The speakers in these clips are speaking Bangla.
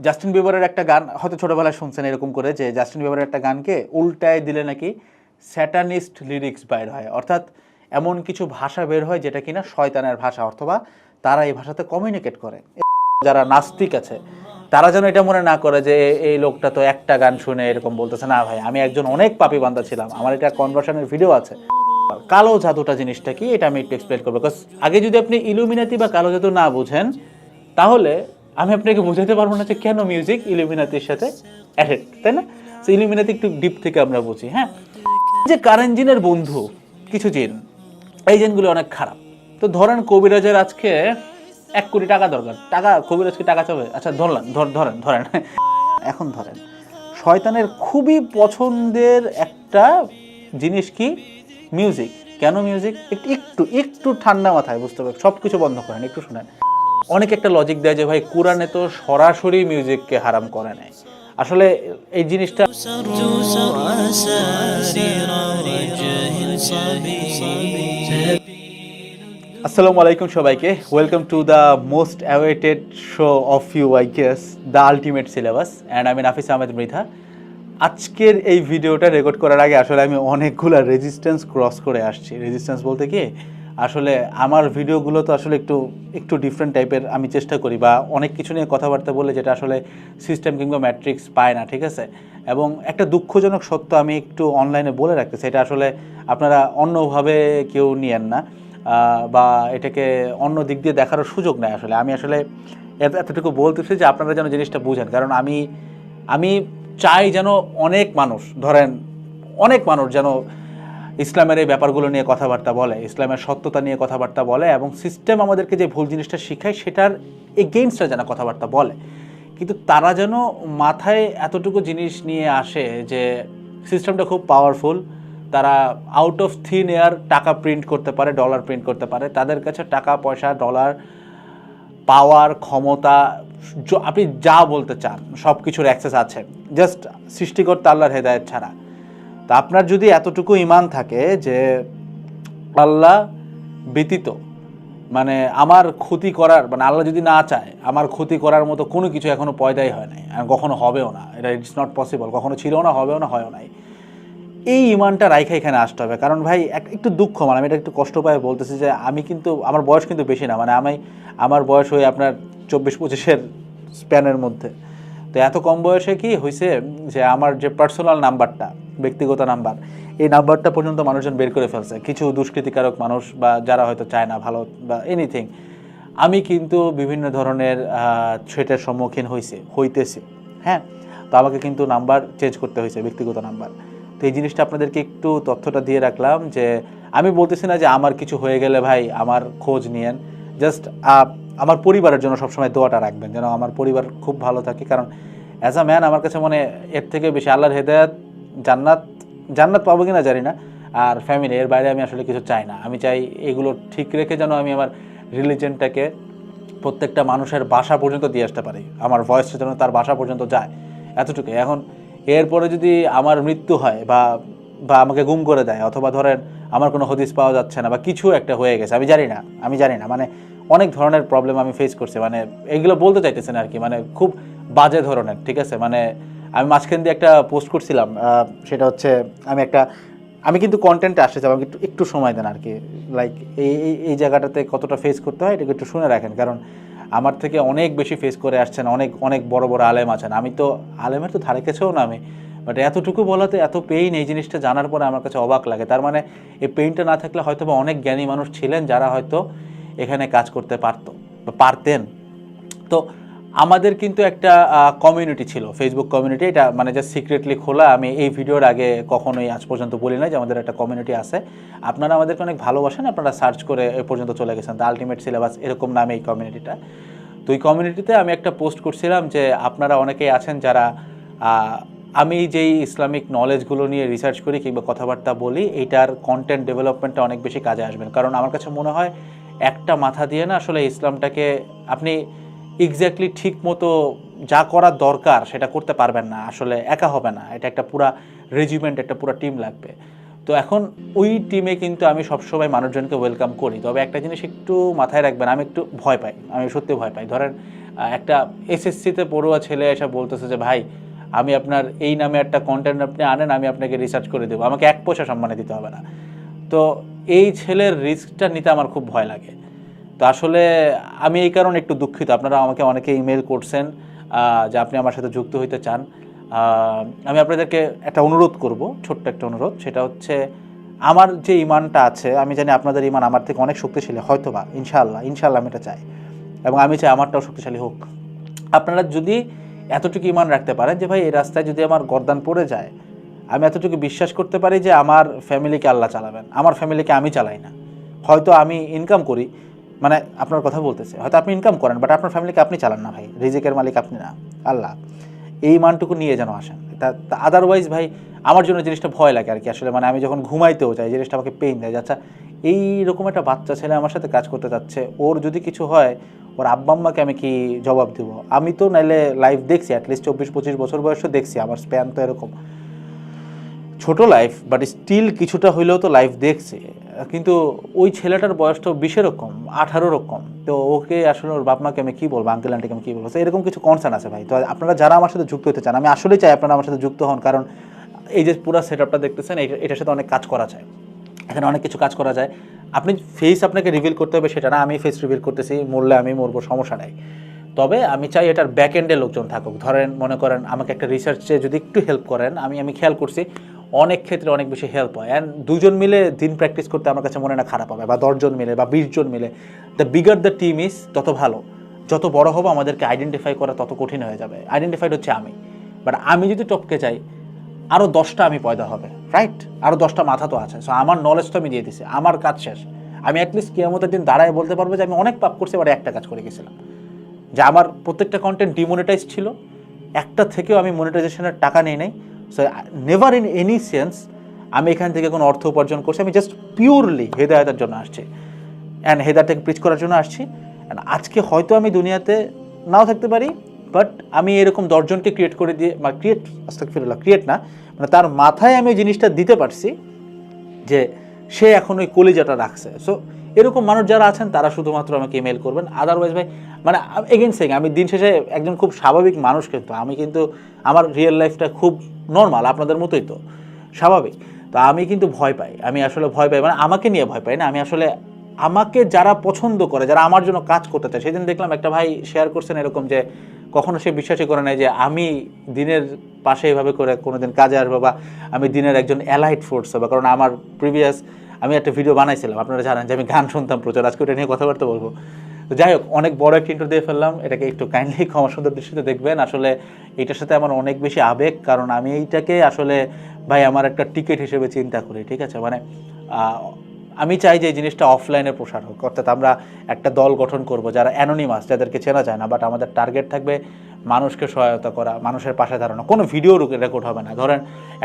জাস্টিন বিবারের একটা গান হয়তো ছোটোবেলায় শুনছেন এরকম করে যে জাস্টিন বিবারের একটা গানকে উল্টায় দিলে নাকি স্যাটানিস্ট লিরিক্স বাইর হয়, অর্থাৎ এমন কিছু ভাষা বের হয় যেটা কিনা শয়তানের ভাষা, অথবা তারা এই ভাষাতে কমিউনিকেট করে। যারা নাস্তিক আছে তারা যেন এটা মনে না করে যে এই লোকটা তো একটা গান শুনে এরকম বলতেছে। না ভাই, আমি একজন অনেক পাপী বান্দা ছিলাম, আমার এটা কনভার্সনের ভিডিও আছে। কালো জাদুটা জিনিসটা কি এটা আমি একটু এক্সপ্লেন করবো, বিকজ আগে যদি আপনি ইলুমিনাতি বা কালো জাদু না বুঝেন তাহলে আমি আপনাকে বোঝাতে পারবো না যে কেন মিউজিক ইলুমিনাতির সাথে অ্যাডেড, তাই না? সো ইলুমিনাতি একটু ডিপ থেকে আমরা বুঝি। হ্যাঁ, যে কারেন্ট জিনের বন্ধু কিছু জিন, এই জিনগুলো অনেক খারাপ। তো ধরেন কবিরাজের আজকে 1 কোটি টাকা দরকার, কবিরাজকে টাকা চাবে, আচ্ছা ধরেন এখন ধরেন শয়তানের খুবই পছন্দের একটা জিনিস কি? মিউজিক। কেন মিউজিক? একটু একটু ঠান্ডা মাথায় বুঝতে হবে, সব কিছু বন্ধ করেন, একটু শোনেন। অনেকে একটা লজিক দেয় যে ভাই কোরআনে তো সরাসরি মিউজিককে হারাম করে নাই। আসলে এই জিনিসটা আসসালামু আলাইকুম সবাইকে, welcome to the most awaited show of you I guess, the ultimate syllabus, and আমি নাফিস আহমেদ মৃধা। আজকের এই ভিডিওটা রেকর্ড করার আগে আসলে আমি অনেকগুলো রেজিস্ট্যান্স ক্রস করে আসছি। রেজিস্ট্যান্স বলতে কি, আসলে আমার ভিডিওগুলো তো আসলে একটু ডিফারেন্ট টাইপের আমি চেষ্টা করি, বা অনেক কিছু নিয়ে কথাবার্তা বলে যেটা আসলে সিস্টেম কিংবা ম্যাট্রিক্স পায় না, ঠিক আছে? এবং একটা দুঃখজনক সত্য আমি একটু অনলাইনে বলে রাখতেছি, এটা আসলে আপনারা অন্যভাবে কেউ নিয়েন না, বা এটাকে অন্য দিক দিয়ে দেখারও সুযোগ নেই। আসলে আমি এতটুকু বলতেছি যে আপনারা যেন জিনিসটা বুঝেন, কারণ আমি চাই যেন অনেক মানুষ যেন ইসলামের এই ব্যাপারগুলো নিয়ে কথাবার্তা বলে, ইসলামের সত্যতা নিয়ে কথাবার্তা বলে, এবং সিস্টেম আমাদেরকে যে ভুল জিনিসটা শিখায় সেটার এগেইনস্টে যেন কথাবার্তা বলে। কিন্তু তারা যেন মাথায় এতটুকু জিনিস নিয়ে আসে যে সিস্টেমটা খুব পাওয়ারফুল, তারা আউট অফ থিন এয়ার টাকা প্রিন্ট করতে পারে, ডলার প্রিন্ট করতে পারে, তাদের কাছে টাকা পয়সা ডলার পাওয়ার ক্ষমতা, আপনি যা বলতে চান সব কিছুর অ্যাক্সেস আছে, জাস্ট সৃষ্টিকর্তা আল্লাহর হেদায়েত ছাড়া। তা আপনার যদি এতটুকু ঈমান থাকে যে আল্লাহ ব্যতীত মানে আমার ক্ষতি করার, মানে আল্লাহ যদি না চায় আমার ক্ষতি করার মতো কোনো কিছু এখনো পয়দাই হয় নাই, আর কখনো হবেও না, এটা ইটস নট পসিবল, কখনো ছিল না, হবেও না, হয়ও নাই। এই ইমানটা রাইখা এখানে আসতে হবে। কারণ ভাই একটু দুঃখ, মানে আমি এটা একটু কষ্ট পায় বলতেছি যে আমি কিন্তু, আমার বয়স কিন্তু বেশি না, মানে আমার বয়স হয়ে আপনার 24-25-এর স্প্যানের মধ্যে। তো এত কম বয়সে কি হয়েছে যে আমার যে পার্সোনাল নাম্বারটা, ব্যক্তিগত নাম্বার, এই নাম্বারটা পর্যন্ত মানুষজন বের করে ফেলছে, কিছু দুষ্কৃতিকারক মানুষ বা যারা হয়তো চায় না ভালো বা এনিথিং। আমি কিন্তু বিভিন্ন ধরনের থ্রেটের সম্মুখীন হইতেছি। হ্যাঁ, তো আমাকে কিন্তু নাম্বার চেঞ্জ করতে হয়েছে, ব্যক্তিগত নাম্বার। তো এই জিনিসটা আপনাদেরকে একটু তথ্যটা দিয়ে রাখলাম যে আমি বলতেছি না যে আমার কিছু হয়ে গেলে ভাই আমার খোঁজ নিয়েন, জাস্ট আমার পরিবারের জন্য সবসময় দোয়াটা রাখবেন যেন আমার পরিবার খুব ভালো থাকে। কারণ অ্যাজ আ ম্যান আমার কাছে মনে এর থেকে বেশি আল্লাহর হেদায়েত, জান্নাত পাবো কিনা জানি না, আর ফ্যামিলি, এর বাইরে আমি আসলে কিছু চাই না। আমি চাই এগুলো ঠিক রেখে যেন আমি আমার রিলিজনটাকে প্রত্যেকটা মানুষের বাসা পর্যন্ত দিয়ে আসতে পারি, আমার ভয়েসটা যেন তার বাসা পর্যন্ত যায়, এতটুকুই। এখন এরপরে যদি আমার মৃত্যু হয় বা আমাকে গুম করে দেয়, অথবা ধরেন আমার কোনো হদিস পাওয়া যাচ্ছে না বা কিছু একটা হয়ে গেছে, আমি জানি না, মানে অনেক ধরনের প্রবলেম আমি ফেস করছি, মানে এইগুলো বলতে চাইতেছেন আর কি, মানে খুব বাজে ধরনের, ঠিক আছে? মানে আমি মাঝখান দিয়ে একটা পোস্ট করছিলাম, সেটা হচ্ছে আমি কিন্তু কন্টেন্টে আসতে চাই, আমাকে একটু সময় দেন আর কি। লাইক এই জায়গাটাতে কতটা ফেস করতে হয় এটাকে একটু শুনে রাখেন, কারণ আমার থেকে অনেক বেশি ফেস করে আসছেন অনেক বড় বড় আলেম আছেন। আমি তো আলেমের তো ধারে কাছেও না আমি, বাট এতটুকু বলাতে এত পেইন, এই জিনিসটা জানার পরে আমার কাছে অবাক লাগে। তার মানে এই পেইনটা না থাকলে হয়তো বা অনেক জ্ঞানী মানুষ ছিলেন যারা হয়তো এখানে কাজ করতে পারতেন। তো আমাদের কিন্তু একটা কমিউনিটি ছিল, ফেসবুক কমিউনিটি, এটা মানে জাস্ট সিক্রেটলি খোলা, আমি এই ভিডিওর আগে কখনোই আজ পর্যন্ত বলি না যে আমাদের একটা কমিউনিটি আছে। আপনারা আমাদেরকে অনেক ভালোবাসেন, আপনারা সার্চ করে এ পর্যন্ত চলে গেছেন, দ্য আলটিমেট সিলেবাস এরকম নামে এই কমিউনিটিটা। তো এই কমিউনিটিতে আমি একটা পোস্ট করছিলাম যে আপনারা অনেকেই আছেন যারা আমি যেই ইসলামিক নলেজগুলো নিয়ে রিসার্চ করি কিংবা কথাবার্তা বলি, এইটার কন্টেন্ট ডেভেলপমেন্টটা অনেক বেশি কাজে আসবেন। কারণ আমার কাছে মনে হয় একটা মাথা দিয়ে না আসলে ইসলামটাকে আপনি এক্স্যাক্টলি ঠিক মতো যা করার দরকার সেটা করতে পারবেন না, আসলে একা হবে না, এটা একটা পুরা রেজিমেন্ট, একটা পুরা টিম লাগবে। তো এখন ওই টিমে কিন্তু আমি সবসময় মানুষজনকে ওয়েলকাম করি, তবে একটা জিনিস একটু মাথায় রাখবেন, আমি একটু ভয় পাই, আমি সত্যি ভয় পাই। ধরেন একটা এসএসসিতে পড়ুয়া ছেলে এসে বলতেছে যে ভাই আমি আপনার এই নামে একটা কন্টেন্ট আপনি আনেন, আমি আপনাকে রিসার্চ করে দেবো, আমাকে 1 পয়সা সম্মানে দিতে হবে না। তো এই ছেলের রিস্কটা নিতে আমার খুব ভয় লাগে। তো আসলে আমি এই কারণে একটু দুঃখিত, আপনারা আমাকে অনেকে ইমেল করছেন যে আপনি আমার সাথে যুক্ত হইতে চান। আমি আপনাদেরকে একটা অনুরোধ করব, ছোট্ট একটা অনুরোধ, সেটা হচ্ছে আমার যে ইমানটা আছে, আমি জানি আপনাদের ইমান আমার থেকে অনেক শক্তিশালী, হয়তোবা ইনশাআল্লাহ আমি এটা চাই, এবং আমি চাই আমারটাও শক্তিশালী হোক। আপনারা যদি এতটুকু ইমান রাখতে পারেন যে ভাই এই রাস্তায় যদি আমার গর্দান পড়ে যায়, আমি এতটুকু বিশ্বাস করতে পারি যে আমার ফ্যামিলিকে আল্লাহ চালাবেন, আমার ফ্যামিলিকে আমি চালাই না। হয়তো আমি ইনকাম করি, মানে আপনার কথা বলতেছে, হয়তো আপনি ইনকাম করেন, বাট আপনার ফ্যামিলিকে আপনি চালান না ভাই, রিজিকের মালিক আপনি না, আল্লাহ। এই মানটুকু নিয়ে যেন আসেন। আদারওয়াইজ ভাই আমার জন্য জিনিসটা ভয় লাগে আর কি, আসলে মানে আমি যখন ঘুমাইতেও চাই জিনিসটা আমাকে পেইন দেয়। আচ্ছা এইরকম একটা বাচ্চা ছেলে আমার সাথে কাজ করতে যাচ্ছে, ওর যদি কিছু হয় ওর আব্বা আম্মাকে আমি কি জবাব দেব? আমি তো নাইলে লাইফ দেখছি, অ্যাটলিস্ট 24-25 বছর বয়সও দেখছি, আমার স্প্যান তো এরকম ছোট লাইফ, বাট স্টিল কিছুটা হইলেও তো লাইফ দেখছে। কিন্তু ওই ছেলেটার বয়সটা 20 এরকম, 18 রকম, তো ওকে আসলে ওর বাপ মাকে আমি কী বলবো, আঙ্কেল আন্টিকে আমি কী বলবো? এরকম কিছু কনসার্ন আছে ভাই। তো আপনারা যারা আমার সাথে যুক্ত হতে চান, আমি আসলেই চাই আপনারা আমার সাথে যুক্ত হন, কারণ এই যে পুরো সেট আপটা দেখতেছেন, এটার সাথে অনেক কাজ করা যায়, এখানে অনেক কিছু কাজ করা যায়। আপনি ফেস আপনাকে রিভিল করতে হবে সেটা না, আমি ফেস রিভিল করতেছি, মরলে আমি মরবো, সমস্যা নাই। তবে আমি চাই এটার ব্যাক এন্ডে লোকজন থাকুক। ধরেন মনে করেন আমাকে একটা রিসার্চে যদি একটু হেল্প করেন, আমি খেয়াল করছি অনেক ক্ষেত্রে অনেক বেশি হেল্প হয়। অ্যান্ড দুজন মিলে দিন প্র্যাকটিস করতে আমার কাছে মনে না খারাপ হবে, বা 10 জন মিলে বা 20 জন মিলে। The bigger the team is, তত ভালো। যত বড় হবো আমাদেরকে আইডেন্টিফাই করা তত কঠিন হয়ে যাবে। আইডেন্টিফাইড হচ্ছে আমি, বাট আমি যদি টপকে যাই আরও 10টা আমি পয়দা হবে, রাইট? আরও 10টা মাথা তো আছে। সো আমার নলেজ তো আমি দিয়ে দিছি, আমার কাজ শেষ। আমি অ্যাটলিস্ট কিয়ামতের দিন দাঁড়ায় বলতে পারবো যে আমি অনেক পাপ করছি, এবার একটা কাজ করে গেছিলাম, যে আমার প্রত্যেকটা কন্টেন্ট ডিমনিটাইজ ছিল, একটা থেকেও আমি মনিটাইজেশনের টাকা নিই নাই। So never in any sense আমি এখান থেকে কোনো অর্থ উপার্জন করছি, আমি জাস্ট পিওরলি হেদায়েতের জন্য আসছি, অ্যান্ড হেদায়েতটাকে প্রিচ করার জন্য আসছি। অ্যান্ড আজকে হয়তো আমি দুনিয়াতে নাও থাকতে পারি, বাট আমি এরকম 10 জনকে ক্রিয়েট করে দিয়ে, বা ক্রিয়েট না, মানে তার মাথায় আমি জিনিসটা দিতে পারছি যে সে এখন ওই কলিজাটা রাখছে। সো এরকম মানুষ যারা আছেন তারা শুধুমাত্র আমাকে ইমেল করবেন। আদারওয়াইজ ভাই মানে এগেইন সেইং, আমি দিন শেষে একজন খুব স্বাভাবিক মানুষ, কিন্তু আমি কিন্তু আমার রিয়েল লাইফটা খুব নর্মাল, আপনাদের মতোই তো স্বাভাবিক। তো আমি কিন্তু ভয় পাই, আমি আসলে ভয় পাই, মানে আমাকে নিয়ে ভয় পাই না, আমি আসলে আমাকে যারা পছন্দ করে, যারা আমার জন্য কাজ করতে চায়। সেদিন দেখলাম একটা ভাই শেয়ার করছেন এরকম, যে কখনো সে বিশ্বাসই করে নাই যে আমি দিনের পাশে এভাবে করে কোনোদিন কাজে আসবো, বা আমি দিনের একজন অ্যালাইড ফোর্স হবে। কারণ আমার প্রিভিয়াস আমি একটা ভিডিও বানাইছিলাম, আপনারা জানেন যে আমি গান শুনতাম প্রচার, আজকে ওটা নিয়ে কথাবার্তা বলবো। তো যাই হোক, অনেক বড় একটা ইন্টারভিউ দিয়ে ফেললাম, এটাকে একটু কাইন্ডলি ক্ষমা সুন্দর দৃষ্টিতে দেখবেন। আসলে এটার সাথে আমার অনেক বেশি আবেগ, কারণ আমি এইটাকে আসলে ভাই আমার একটা টিকিট হিসেবে চিন্তা করি, ঠিক আছে? মানে আমি চাই যে এই জিনিসটা অফলাইনে প্রসার হোক, অর্থাৎ আমরা একটা দল গঠন করব যারা অ্যানোনিমাস, যাদেরকে চেনা যায় না, বাট আমাদের টার্গেট থাকবে মানুষকে সহায়তা করা, মানুষের পাশে দাঁড়ানো। কোনো ভিডিও রেকর্ড হবে না, ধরেন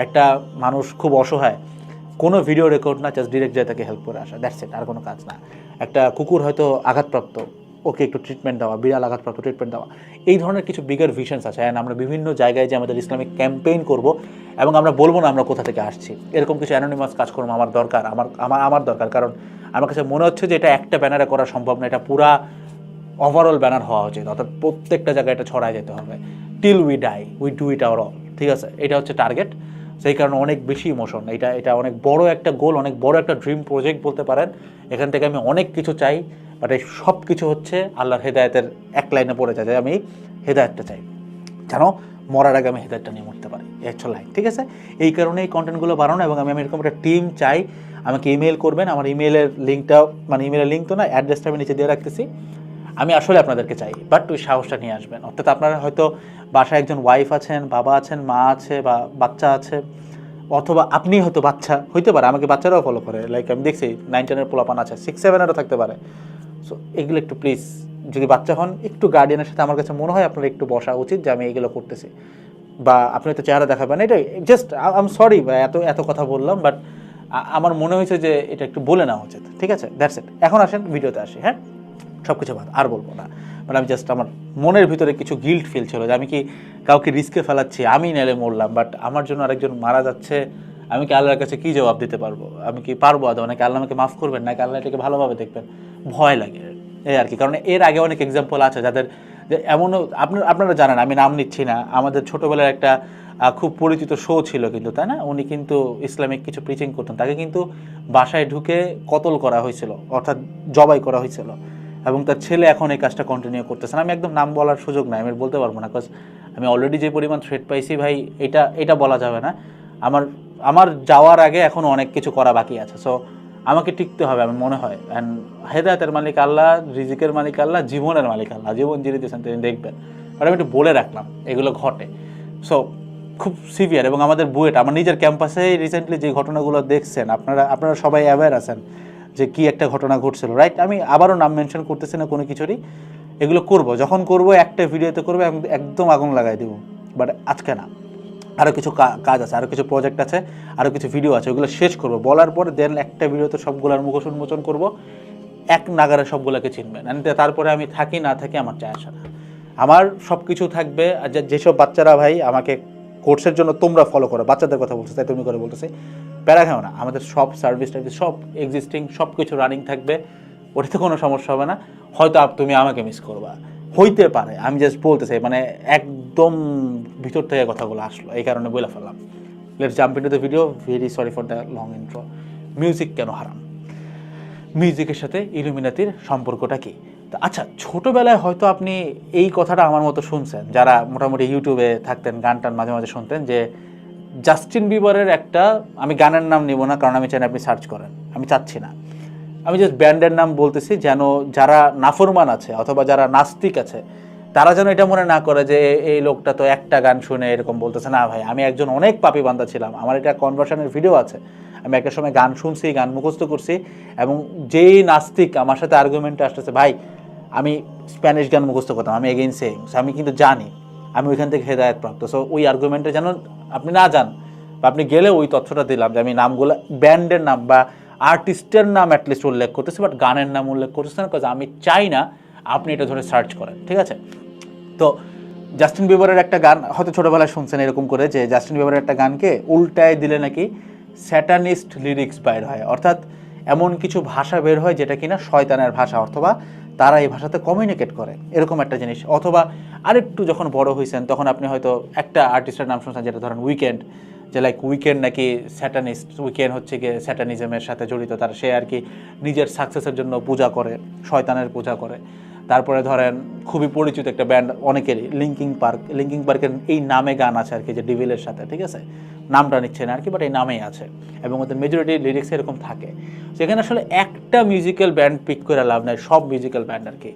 একটা মানুষ খুব অসহায়, কোনো ভিডিও রেকর্ড না, জাস্ট ডিরেক্ট যায় তাকে হেল্প করে আসা, দ্যাটস ইট, আর কোনো কাজ না। একটা কুকুর হয়তো আঘাতপ্রাপ্ত, ওকে একটু ট্রিটমেন্ট দেওয়া, বিড়াল আঘাতপ্রাপ্ত ট্রিটমেন্ট দেওয়া, এই ধরনের কিছু বিগার ভিশনস আছে। অ্যান্ড আমরা বিভিন্ন জায়গায় যে আমাদের ইসলামিক ক্যাম্পেইন করব, এবং আমরা বলবো না আমরা কোথা থেকে আসছি, এরকম কিছু অ্যানোনিমাস কাজকর্ম আমার দরকার, আমার দরকার। কারণ আমার কাছে মনে হচ্ছে যে এটা একটা ব্যানারে করা সম্ভব না, এটা পুরা ওভারঅল ব্যানার হওয়া উচিত, অর্থাৎ প্রত্যেকটা জায়গায় এটা ছড়ায় যেতে হবে, till we die we do it our all, ঠিক আছে? এটা হচ্ছে টার্গেট। সেই কারণে অনেক বেশি ইমোশন, এটা অনেক বড় একটা গোল, অনেক বড় একটা ড্রিম প্রজেক্ট বলতে পারেন। এখান থেকে আমি অনেক কিছু চাই, বাট এই সব কিছু হচ্ছে আল্লাহর হেদায়েতের এক লাইনে পড়ে যায়, যে আমি হেদায়েতটা চাই, যেন মরার আগে আমি হেদায়েতটা নিয়ে মরতে পারি, এই হচ্ছে লাইন, ঠিক আছে? এই কারণে এই কন্টেন্টগুলো বানানো, এবং আমি এরকম একটা টিম চাই। আমাকে ইমেল করবেন, আমার ইমেলের লিঙ্কটা, মানে ইমেলের লিঙ্ক তো না, অ্যাড্রেসটা আমি নিচে দিয়ে রাখতেছি। আমি আসলে আপনাদেরকে চাই, বাট ওই সাহসটা নিয়ে আসবেন। অর্থাৎ আপনারা হয়তো বাসায় একজন ওয়াইফ আছেন, বাবা আছেন, মা আছে, বা বাচ্চা আছে, অথবা আপনি হয়তো বাচ্চা হইতে পারে, আমাকে বাচ্চারাও ফলো করে, লাইক আমি দেখছি 9-10-এর পোলাপান আছে, 6-7-এরও থাকতে পারে। সো এগুলো একটু প্লিজ, যদি বাচ্চা হন একটু গার্ডিয়ানের সাথে, আমার কাছে মনে হয় আপনার একটু বসা উচিত যে আমি এগুলো করতেছি, বা আপনি হয়তো চেহারা দেখাবেন, এটা জাস্ট আম সরি বা এত কথা বললাম, বাট আমার মনে হয়েছে যে এটা একটু বলে নেওয়া উচিত, ঠিক আছে? That's it. এখন আসেন ভিডিওতে আসি, হ্যাঁ, সব কিছু বাদ আর বলবো না, মানে আমি জাস্ট আমার মনের ভিতরে কিছু গিল্ট ফিল ছিল যে আমি কি কাউকে রিস্কে ফেলাচ্ছি, আমি নেলে মরলাম, বাট আমার জন্য আরেকজন মারা যাচ্ছে, আমি কি আল্লাহর কাছে কি জবাব দিতে পারবো? আমি কি পারবো আদৌ? নাকি আল্লাহ আমাকে মাফ করবেন, নাকি আল্লাহ এটাকে ভালোভাবে দেখবেন? ভয় লাগে এই আর কি। কারণ এর আগে অনেক এক্সাম্পল আছে যাদের যে এমনও আপনারা জানেন, আমি নাম নিচ্ছি না, আমাদের ছোটোবেলার একটা খুব পরিচিত শো ছিল কিন্তু, তাই না? উনি কিন্তু ইসলামিক কিছু প্রিচিং করতেন, তাকে কিন্তু বাসায় ঢুকে কতল করা হয়েছিল, অর্থাৎ জবাই করা হয়েছিল, এবং তার ছেলে এখন এই কাজটা কন্টিনিউ করতেছেন। আমি একদম নাম বলার সুযোগ নাই, আমি বলতে পারবো না, বিকজ আমি অলরেডি যে পরিমাণ থ্রেট পাইছি ভাই, এটা বলা যাবে না। আমার যাওয়ার আগে এখন অনেক কিছু করা বাকি আছে, সো আমাকে টিকতে হবে আমি মনে হয়। অ্যান্ড হেদায়েতের মালিক আল্লাহ, রিজিকের মালিক আল্লাহ, জীবনের মালিক আল্লাহ, জীবন যিনি দিয়েছেন তিনি দেখবেন। আর আমি একটু বলে রাখলাম এগুলো ঘটে, সো খুব সিভিয়ার। এবং আমাদের বুয়েট, আমার নিজের ক্যাম্পাসে রিসেন্টলি যে ঘটনাগুলো দেখছেন, আপনারা সবাই অ্যাওয়্যার আছেন যে কি একটা ঘটনা ঘটছিল, রাইট? আমি আবারও নাম মেনশন করতেছি না কোনো কিছুরই। এগুলো করব, যখন করব একটা ভিডিওতে করবো, একদম আগুন লাগাই দেবো, বাট আজকে না। আরও কিছু কাজ আছে, আরও কিছু প্রজেক্ট আছে, আরও কিছু ভিডিও আছে, ওগুলো শেষ করবো, বলার পরে দেন একটা ভিডিওতে সবগুলোর মুখোশ উন্মোচন করবো, এক নাগারে সবগুলোকে চিনবেন। তারপরে আমি থাকি না থাকি আমার চায় আসে না, আমার সব কিছু থাকবে। আর যেসব বাচ্চারা ভাই আমাকে কোর্সের জন্য তোমরা ফলো করো, বাচ্চাদের কথা বলতেছে তাই তুমি করে বলতেছে, প্যারা খাও না, আমাদের সব সার্ভিস টার্ভিস সব এক্সিস্টিং, সব কিছু রানিং থাকবে, ওটাতে কোনো সমস্যা হবে না। হয়তো তুমি আমাকে মিস করবা, হইতে পারে, আমি জাস্ট বলতেছি, মানে একদম ভিতর থেকে কথাগুলো আসলো, এই কারণে বলে ফেললাম। Let's jump into the video. Very sorry for the long intro. Music কেন হারাম? মিউজিকের সাথে ইলুমিনাতির সম্পর্কটা কি? তো আচ্ছা, ছোটোবেলায় হয়তো আপনি এই কথাটা আমার মতো শুনছেন, যারা মোটামুটি ইউটিউবে থাকতেন, গান টান মাঝে মাঝে শুনতেন, যে জাস্টিন বিবারের একটা, আমি গানের নাম নিব না কারণ আমি চাই না আপনি সার্চ করেন, আমি চাচ্ছি না, আমি জাস্ট ব্যান্ডের নাম বলতেছি, যেন যারা নাফরমান আছে অথবা যারা নাস্তিক আছে তারা যেন এটা মনে না করে যে এই লোকটা তো একটা গান শুনে এরকম বলতেছে। না ভাই, আমি একজন অনেক পাপী বান্দা ছিলাম, আমার এটা কনভার্সনের ভিডিও আছে, আমি একটা সময় গান শুনছি, গান মুখস্থ করছি, এবং যেই নাস্তিক আমার সাথে আর্গুমেন্টে আসতেছে, ভাই আমি স্প্যানিশ গান মুখস্থ করতাম, আমি এগেইন সেইং, আমি কিন্তু জানি আমি ওইখান থেকে হেদায়েত প্রাপ্ত, সো ওই আর্গুমেন্টে যেন আপনি না যান, বা আপনি গেলে ওই তথ্যটা দিলাম যে আমি নামগুলো, ব্যান্ডের নাম বা আর্টিস্টের নাম অ্যাটলিস্ট উল্লেখ করতেছি, বাট গানের নাম উল্লেখ করতেছি না, বিকজ আমি চাই না আপনি এটা ধরে সার্চ করেন, ঠিক আছে? তো জাস্টিন বিবারের একটা গান হয়তো ছোটোবেলায় শুনছেন এরকম করে, যে জাস্টিন বিবারের একটা গানকে উল্টায় দিলে নাকি স্যাটানিস্ট লিরিক্স বাইর হয়, অর্থাৎ এমন কিছু ভাষা বের হয় যেটা কিনা শয়তানের ভাষা, অথবা তারা এই ভাষাতে কমিউনিকেট করে, এরকম একটা জিনিস। অথবা আরেকটু যখন বড় হয়েছেন তখন আপনি হয়তো একটা আর্টিস্টের নাম শুনছেন, যেটা ধরেন উইকেন্ড, যে লাইক উইকেন্ড নাকি স্যাটানিস্ট, উইকেন্ড হচ্ছে গিয়ে স্যাটানিজমের সাথে জড়িত, তার সে আর কি নিজের সাকসেসের জন্য পূজা করে, শয়তানের পূজা করে। তারপরে ধরেন খুবই পরিচিত একটা ব্যান্ড অনেকেরই, লিঙ্কিং পার্কের এই নামে গান আছে আর কি, যে ডিভিলের সাথে, ঠিক আছে, নামটা নিচ্ছে না আর কি, বাট এই নামেই আছে, এবং ওদের মেজরিটি লিরিক্স এরকম থাকে। সেখানে আসলে একটা মিউজিক্যাল ব্যান্ড পিক করে লাভ নাই, সব মিউজিক্যাল ব্যান্ড আর কি,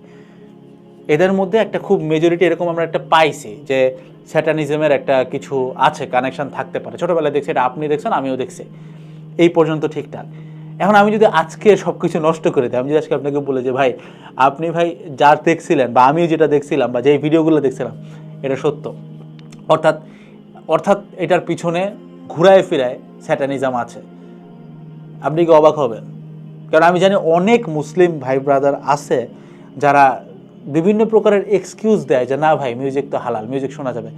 এদের মধ্যে একটা খুব মেজরিটি এরকম আমরা একটা পাইছি যে স্যাটানিজমের একটা কিছু আছে, কানেকশন থাকতে পারে। ছোটোবেলায় দেখছি, এটা আপনি দেখছেন, আমিও দেখছি, এই পর্যন্ত ঠিকঠাক। এখন আমি যদি আজকে সব কিছু নষ্ট করে দিই, আমি যদি আজকে আপনাকে বলে যে ভাই আপনি ভাই যা দেখছিলেন, বা আমি যেটা দেখছিলাম, বা যেই ভিডিওগুলো দেখছিলাম এটা সত্য, অর্থাৎ এটার পিছনে ঘুরায় ফিরায় স্যাটানিজম আছে, আপনি কি অবাক হবেন? কারণ আমি জানি অনেক মুসলিম ভাই ব্রাদার আছে যারা বিভিন্ন প্রকারের এক্সকিউজ দেয় যে না ভাই মিউজিক তো হালাল, মিউজিক শোনা যাবে।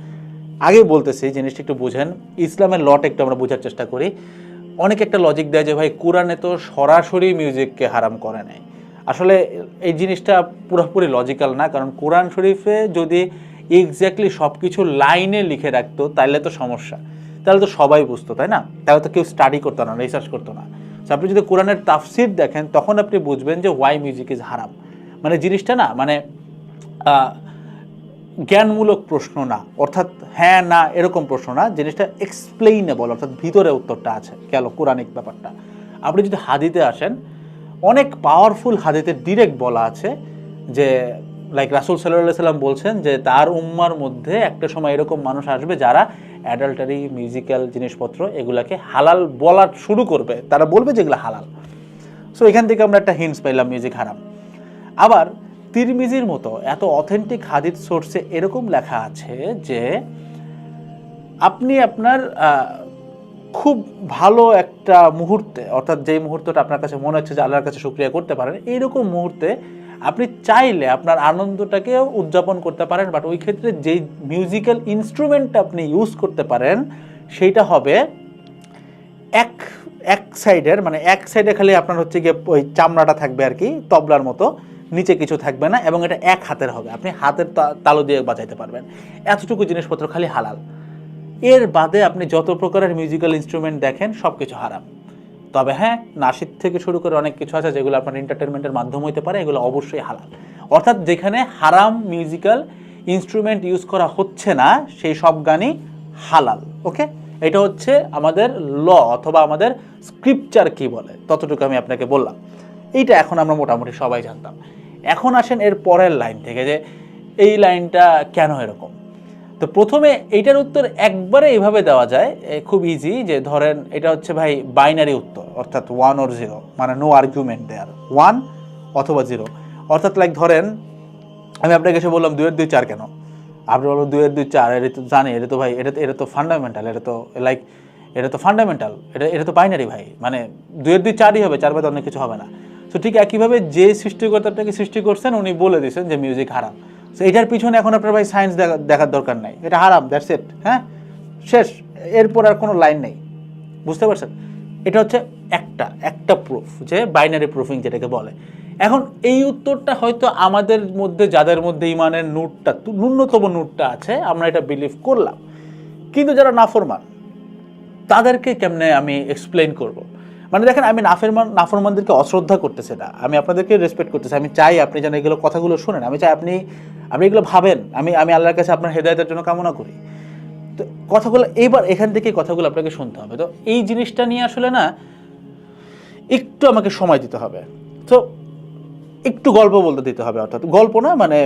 আগে বলতেছি জিনিসটা একটু বুঝেন, ইসলামের লটা একটু আমরা বোঝার চেষ্টা করি। অনেক একটা লজিক দেয় যে ভাই কোরআনে তো সরাসরি মিউজিককে হারাম করে নেয়, আসলে এই জিনিসটা পুরোপুরি লজিক্যাল না। কারণ কোরআন শরীফে যদি এক্স্যাক্টলি সব কিছু লাইনে লিখে রাখতো তাহলে তো সমস্যা, তাহলে তো সবাই বুঝতো, তাই না? তাহলে তো কেউ স্টাডি করতো না, রিসার্চ করতো না। আপনি যদি কোরআনের তাফসির দেখেন তখন আপনি বুঝবেন যে ওয়াই মিউজিক ইজ হারাম। মানে জিনিসটা না, মানে জ্ঞানমূলক প্রশ্ন না, অর্থাৎ হ্যাঁ না এরকম প্রশ্ন না, জিনিসটা এক্সপ্লেইনেবল, অর্থাৎ ভিতরে উত্তরটা আছে, গেল কোরআনিক ব্যাপারটা। আপনি যদি হাদিতে আসেন, অনেক পাওয়ারফুল হাদিতে ডিরেক্ট বলা আছে যে লাইক রাসূল সাল্লাল্লাহু আলাইহি সাল্লাম বলছেন যে তার উম্মার মধ্যে একটা সময় এরকম মানুষ আসবে যারা অ্যাডাল্টারি, মিউজিক্যাল জিনিসপত্র এগুলাকে হালাল বলা শুরু করবে, তারা বলবে যেগুলো হালাল। সো এখান থেকে আমরা একটা হিন্টস পাইলাম মিউজিক হারাম। আবার তিরমিজির মতো এত অথেন্টিক হাদিস সোর্সে এরকম লেখা আছে যে আপনি আপনার খুব ভালো একটা মুহূর্তে, অর্থাৎ যেই মুহূর্তটা আপনার কাছে মনে হচ্ছে যে আল্লাহর কাছে শুকরিয়া করতে পারেন, এইরকম মুহূর্তে আপনি চাইলে আপনার আনন্দটাকে উদযাপন করতে পারেন, বাট ওই ক্ষেত্রে যেই মিউজিক্যাল ইনস্ট্রুমেন্টটা আপনি ইউজ করতে পারেন সেইটা হবে এক এক সাইডের মানে এক সাইডে খালি আপনার হচ্ছে গিয়ে ওই চামড়াটা থাকবে আর কি তবলার মতো, নিচে কিছু থাকবে না, এবং এটা এক হাতের হবে, আপনি হাতের তালু দিয়ে বাজাইতে পারবেন, এতটুকু জিনিসপত্র খালি হালাল। এর বাদে আপনি যত প্রকারের মিউজিক্যাল ইনস্ট্রুমেন্ট দেখেন সব কিছু হারাম। তবে হ্যাঁ, নাসিক থেকে শুরু করে অনেক কিছু আছে যেগুলো আপনার এন্টারটেনমেন্টের মাধ্যম হতে পারে, এগুলো অবশ্যই হালাল। অর্থাৎ যেখানে হারাম মিউজিক্যাল ইনস্ট্রুমেন্ট ইউজ করা হচ্ছে না সেই সব গানই হালাল। ওকে, এটা হচ্ছে আমাদের ল অথবা আমাদের স্ক্রিপচার কি বলে ততটুকু আমি আপনাকে বললাম। এইটা এখন আমরা মোটামুটি সবাই জানতাম। এখন আসেন এর পরের লাইন থেকে, যে এই লাইনটা কেন এরকম। তো প্রথমে এইটার উত্তর একবারে এইভাবে দেওয়া যায়, খুব ইজি, যে ধরেন এটা হচ্ছে ভাই বাইনারি উত্তর, অর্থাৎ 1 or 0, মানে নো আর্গুমেন্ট দেয়ার, 1 অথবা 0। অর্থাৎ লাইক ধরেন আমি আপনাকে এসে বললাম 2 এর 2 4 কেন, আপনি বলবেন 2 এর 2 4, এটা তো জানি, এটা তো ভাই এটা তো ফান্ডামেন্টাল, এটা তো লাইক এটা তো ফান্ডামেন্টাল, এটা তো বাইনারি ভাই, মানে 2 এর 2 4ই হবে, 4 বাদে অনেক কিছু হবে না। তো ঠিক একইভাবে যে সৃষ্টিকর্তাটাকে সৃষ্টি করছেন উনি বলে দিয়েছেন যে মিউজিক হারাম। তো এটার পিছনে এখন আপনার ভাই সায়েন্স দেখার দরকার নাই, এটা হারাম, দ্যাটস ইট, হ্যাঁ, শেষ, এরপর আর কোনো লাইন নেই। বুঝতে পারছেন? এটা হচ্ছে একটা প্রুফ, যে বাইনারি প্রুফিং যেটাকে বলে। এখন এই উত্তরটা হয়তো আমাদের মধ্যে যাদের মধ্যে ইমানের ন্যূনতম নূরটা আছে আমরা এটা বিলিভ করলাম, কিন্তু যারা নাফরমান তাদেরকে কেমনে আমি এক্সপ্লেইন করব? মানে দেখেন, আমি নাফরমানদেরকে অশ্রদ্ধা করতেছি না, আমি আপনাদেরকে রেসপেক্ট করতেছি। আমি চাই আপনি যেন এগুলো কথাগুলো শোনেন, আমি চাই আপনি এগুলো ভাবেন, আমি আল্লাহর কাছে আপনার হেদায়েতের জন্য কামনা করি। তো কথাগুলো এইবার এখান থেকে কথাগুলো আপনাকে শুনতে হবে। তো এই জিনিসটা নিয়ে আসলে না একটু আমাকে সময় দিতে হবে, তো একটু গল্প বলতে দিতে হবে, অর্থাৎ গল্প না, মানে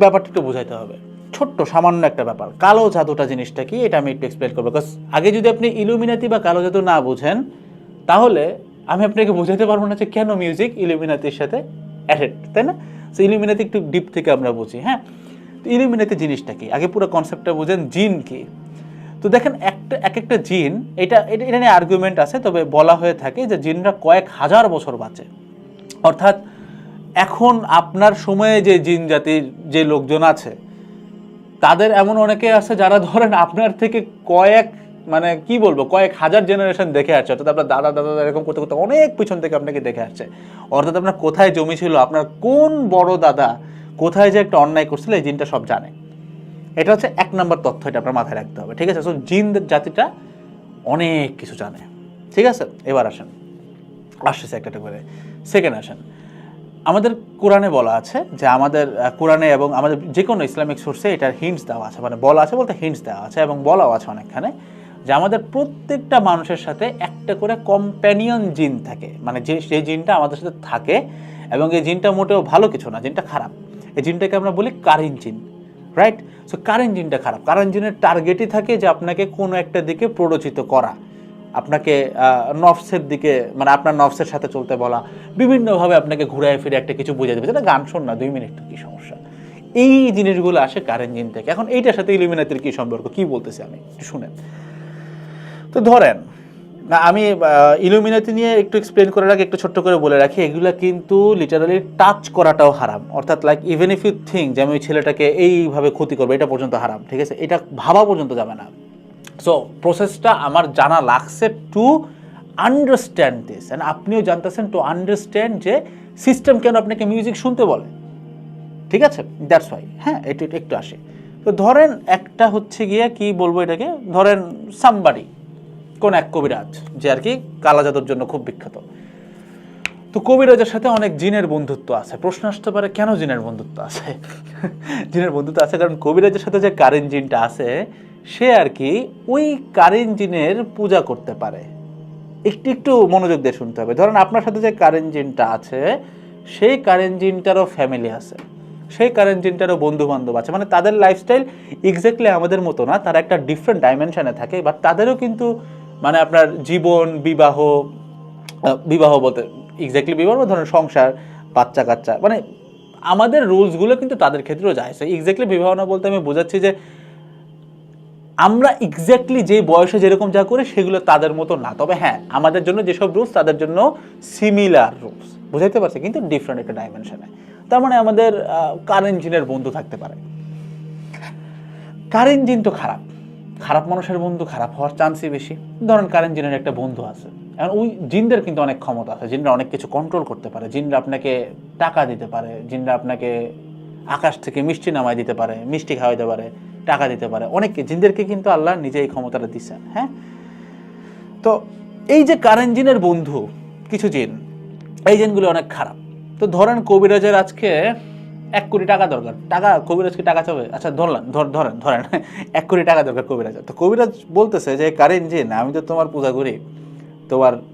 ব্যাপারটা একটু বোঝাইতে হবে। ছোট্ট সামান্য একটা ব্যাপার, কালো জাদুটা জিনিসটা কি এটা আমি একটু এক্সপ্লেন করবো। বিকজ আগে যদি আপনি ইলুমিনাতি বা কালো জাদু না বুঝেন তাহলে আমি আপনাকে বোঝাতে পারবো না যে কেন মিউজিক ইলুমিনাতির সাথে অ্যাটেড, তাই না? সো ইলুমিনাতি একটু ডিপ থেকে আমরা বুঝি। হ্যাঁ, তো ইলুমিনাতি জিনিসটা কি আগে পুরো কনসেপ্টটা বুঝেন। জিন কি? তো দেখেন এক একটা জিন, এটা নিয়ে আর্গুমেন্ট আছে, তবে বলা হয়ে থাকে যে জিনরা কয়েক হাজার বছর বাঁচে। অর্থাৎ এখন আপনার সময়ে যে জিন জাতির যে লোকজন আছে তাদের এমন অনেকে আছে যারা ধরেন আপনার থেকে কয়েক হাজার জেনারেশন দেখে আসছে, অর্থাৎ আপনার দাদা এরকম করতে করতে অনেক পিছন থেকে আপনাকে দেখে আসছে। অর্থাৎ আপনার কোথায় জমি ছিল, আপনার কোন বড় দাদা কোথায় যে একটা অন্যায় করছিল, এই জিনটা সব জানে। এটা হচ্ছে 1 নম্বর তথ্য, এটা আপনার মাথায় রাখতে হবে, ঠিক আছে? সো জিন জাতিটা অনেক কিছু জানে, ঠিক আছে? এবার আসছে একটা করে সেকেন্ড আসেন। আমাদের কোরআনে বলা আছে যে আমাদের কোরআনে এবং আমাদের যে কোনো ইসলামিক সোর্সে এটার হিন্টস দেওয়া আছে, মানে বলা আছে বলতে হিন্টস দেওয়া আছে এবং বলাও আছে অনেকখানে, যে আমাদের প্রত্যেকটা মানুষের সাথে একটা করে কম্প্যানিয়ন জিন থাকে, মানে যে জিনটা আমাদের সাথে থাকে, এবং এই জিনটা মোটেও ভালো কিছু না, জিনটা খারাপ। এই জিনটাকে আমরা বলি কারিন জিন, রাইট? সো কারিন জিনটা খারাপ। কারিন জিনের টার্গেটই থাকে যে আপনাকে কোনো একটা দিকে প্ররোচিত করা, আপনাকে নফসের দিকে, মানে আপনার নফসের সাথে চলতে বলা, বিভিন্নভাবে আপনাকে ঘুরায় ফিরে একটা কিছু বুঝিয়ে দেবে, যেটা গান শোন না 2 মিনিট, কি সমস্যা? এই জিনিসগুলো আসে কারেন্ট জিন থেকে। এখন এইটার সাথে ইলুমিনাতির কি সম্পর্ক, কি বলতেছি আমি একটু শুনেন। তো ধরেন আমি ইলুমিনাতি নিয়ে একটু এক্সপ্লেন করার আগে একটু ছোট্ট করে বলে রাখি, এগুলো কিন্তু লিটারালি টাচ করাটাও হারাম। অর্থাৎ like even if you think যে আমি ওই ছেলেটাকে এইভাবে ক্ষতি করবো, এটা পর্যন্ত হারাম, ঠিক আছে? এটা ভাবা পর্যন্ত যাবে না। সো প্রসেসটা আমার জানা লাগছে টু আন্ডারস্ট্যান্ড দিস, অ্যান্ড আপনিও জানতেছেন টু আন্ডারস্ট্যান্ড যে সিস্টেম কেন আপনাকে মিউজিক শুনতে বলে, ঠিক আছে? That's why. হ্যাঁ, এটা একটু আসে। তো ধরেন একটা হচ্ছে গিয়ে কি বলবো এটাকে, ধরেন সামবাডি, কোন এক কবিরাজ যে আর কি কালা জাদুর জন্য খুব বিখ্যাত। তো কবিরাজের সাথে অনেক জিনের বন্ধুত্ব আছে। প্রশ্ন আসতে পারে কেন জিনের বন্ধুত্ব আছে? জিনের বন্ধুত্ব আছে কারণ কবিরাজের সাথে যে কারেন জিনটা আছে সে আর কি ওই কারেন জিনের পূজা করতে পারে। একটু মনোযোগ দিয়ে শুনতে হবে। ধরেন আপনার সাথে যে কারেন জিনটা আছে সেই কারেন জিনটারও ফ্যামিলি আছে, সেই কারেন জিনটারও বন্ধু বান্ধব আছে, মানে তাদের লাইফস্টাইল এক্স্যাক্টলি আমাদের মতো না, তারা একটা ডিফারেন্ট ডাইমেনশনে থাকে, বাট তাদেরও কিন্তু মানে আপনার জীবন, বিবাহ বলতে এক্স্যাক্টলি বিবাহ, ধরেন সংসার, বাচ্চা কাচ্চা, মানে আমাদের রুলসগুলো কিন্তু তাদের ক্ষেত্রেও যায়। এক্স্যাক্টলি বিবাহ না বলতে আমি বোঝাচ্ছি যে আমরা এক্স্যাক্টলি যে বয়সে যেরকম যা করি সেগুলো তাদের মতো না, তবে হ্যাঁ আমাদের জন্য যেসব রুলস তাদের জন্য সিমিলার রুলস, বুঝাইতে পারছে, কিন্তু ডিফারেন্ট একটা ডাইমেনশনে। তার মানে আমাদের কারেন জিনের বন্ধু থাকতে পারে। কারেন জিন তো খারাপ, খারাপ মানুষের বন্ধু খারাপ হওয়ার চান্সই বেশি। ধরেন কারেন্ট জিনের একটা বন্ধু আছে, এখন ওই জিনদের কিন্তু অনেক ক্ষমতা আছে, জিনরা অনেক কিছু কন্ট্রোল করতে পারে, জিনরা আপনাকে টাকা দিতে পারে, জিনরা আপনাকে আকাশ থেকে মিষ্টি নামায় দিতে পারে, মিষ্টি খাওয়াইতে পারে, টাকা দিতে পারে, অনেকে জিনদেরকে কিন্তু আল্লাহ নিজে এই ক্ষমতাটা দিচ্ছেন। হ্যাঁ, তো এই যে কারেন্ট জিনের বন্ধু কিছু জিন, এই জিনগুলো অনেক খারাপ। তো ধরেন কবিরাজের আজকে 1 কোটি টাকা দরকার, টাকা কবিরাজকে টাকা চাবে, আচ্ছা ধরেন 1 কোটি টাকা দরকার কবিরাজ। তো কবিরাজ বলতেছে যে কারেন্ট জিন, আমি তো তোমার পূজা করি,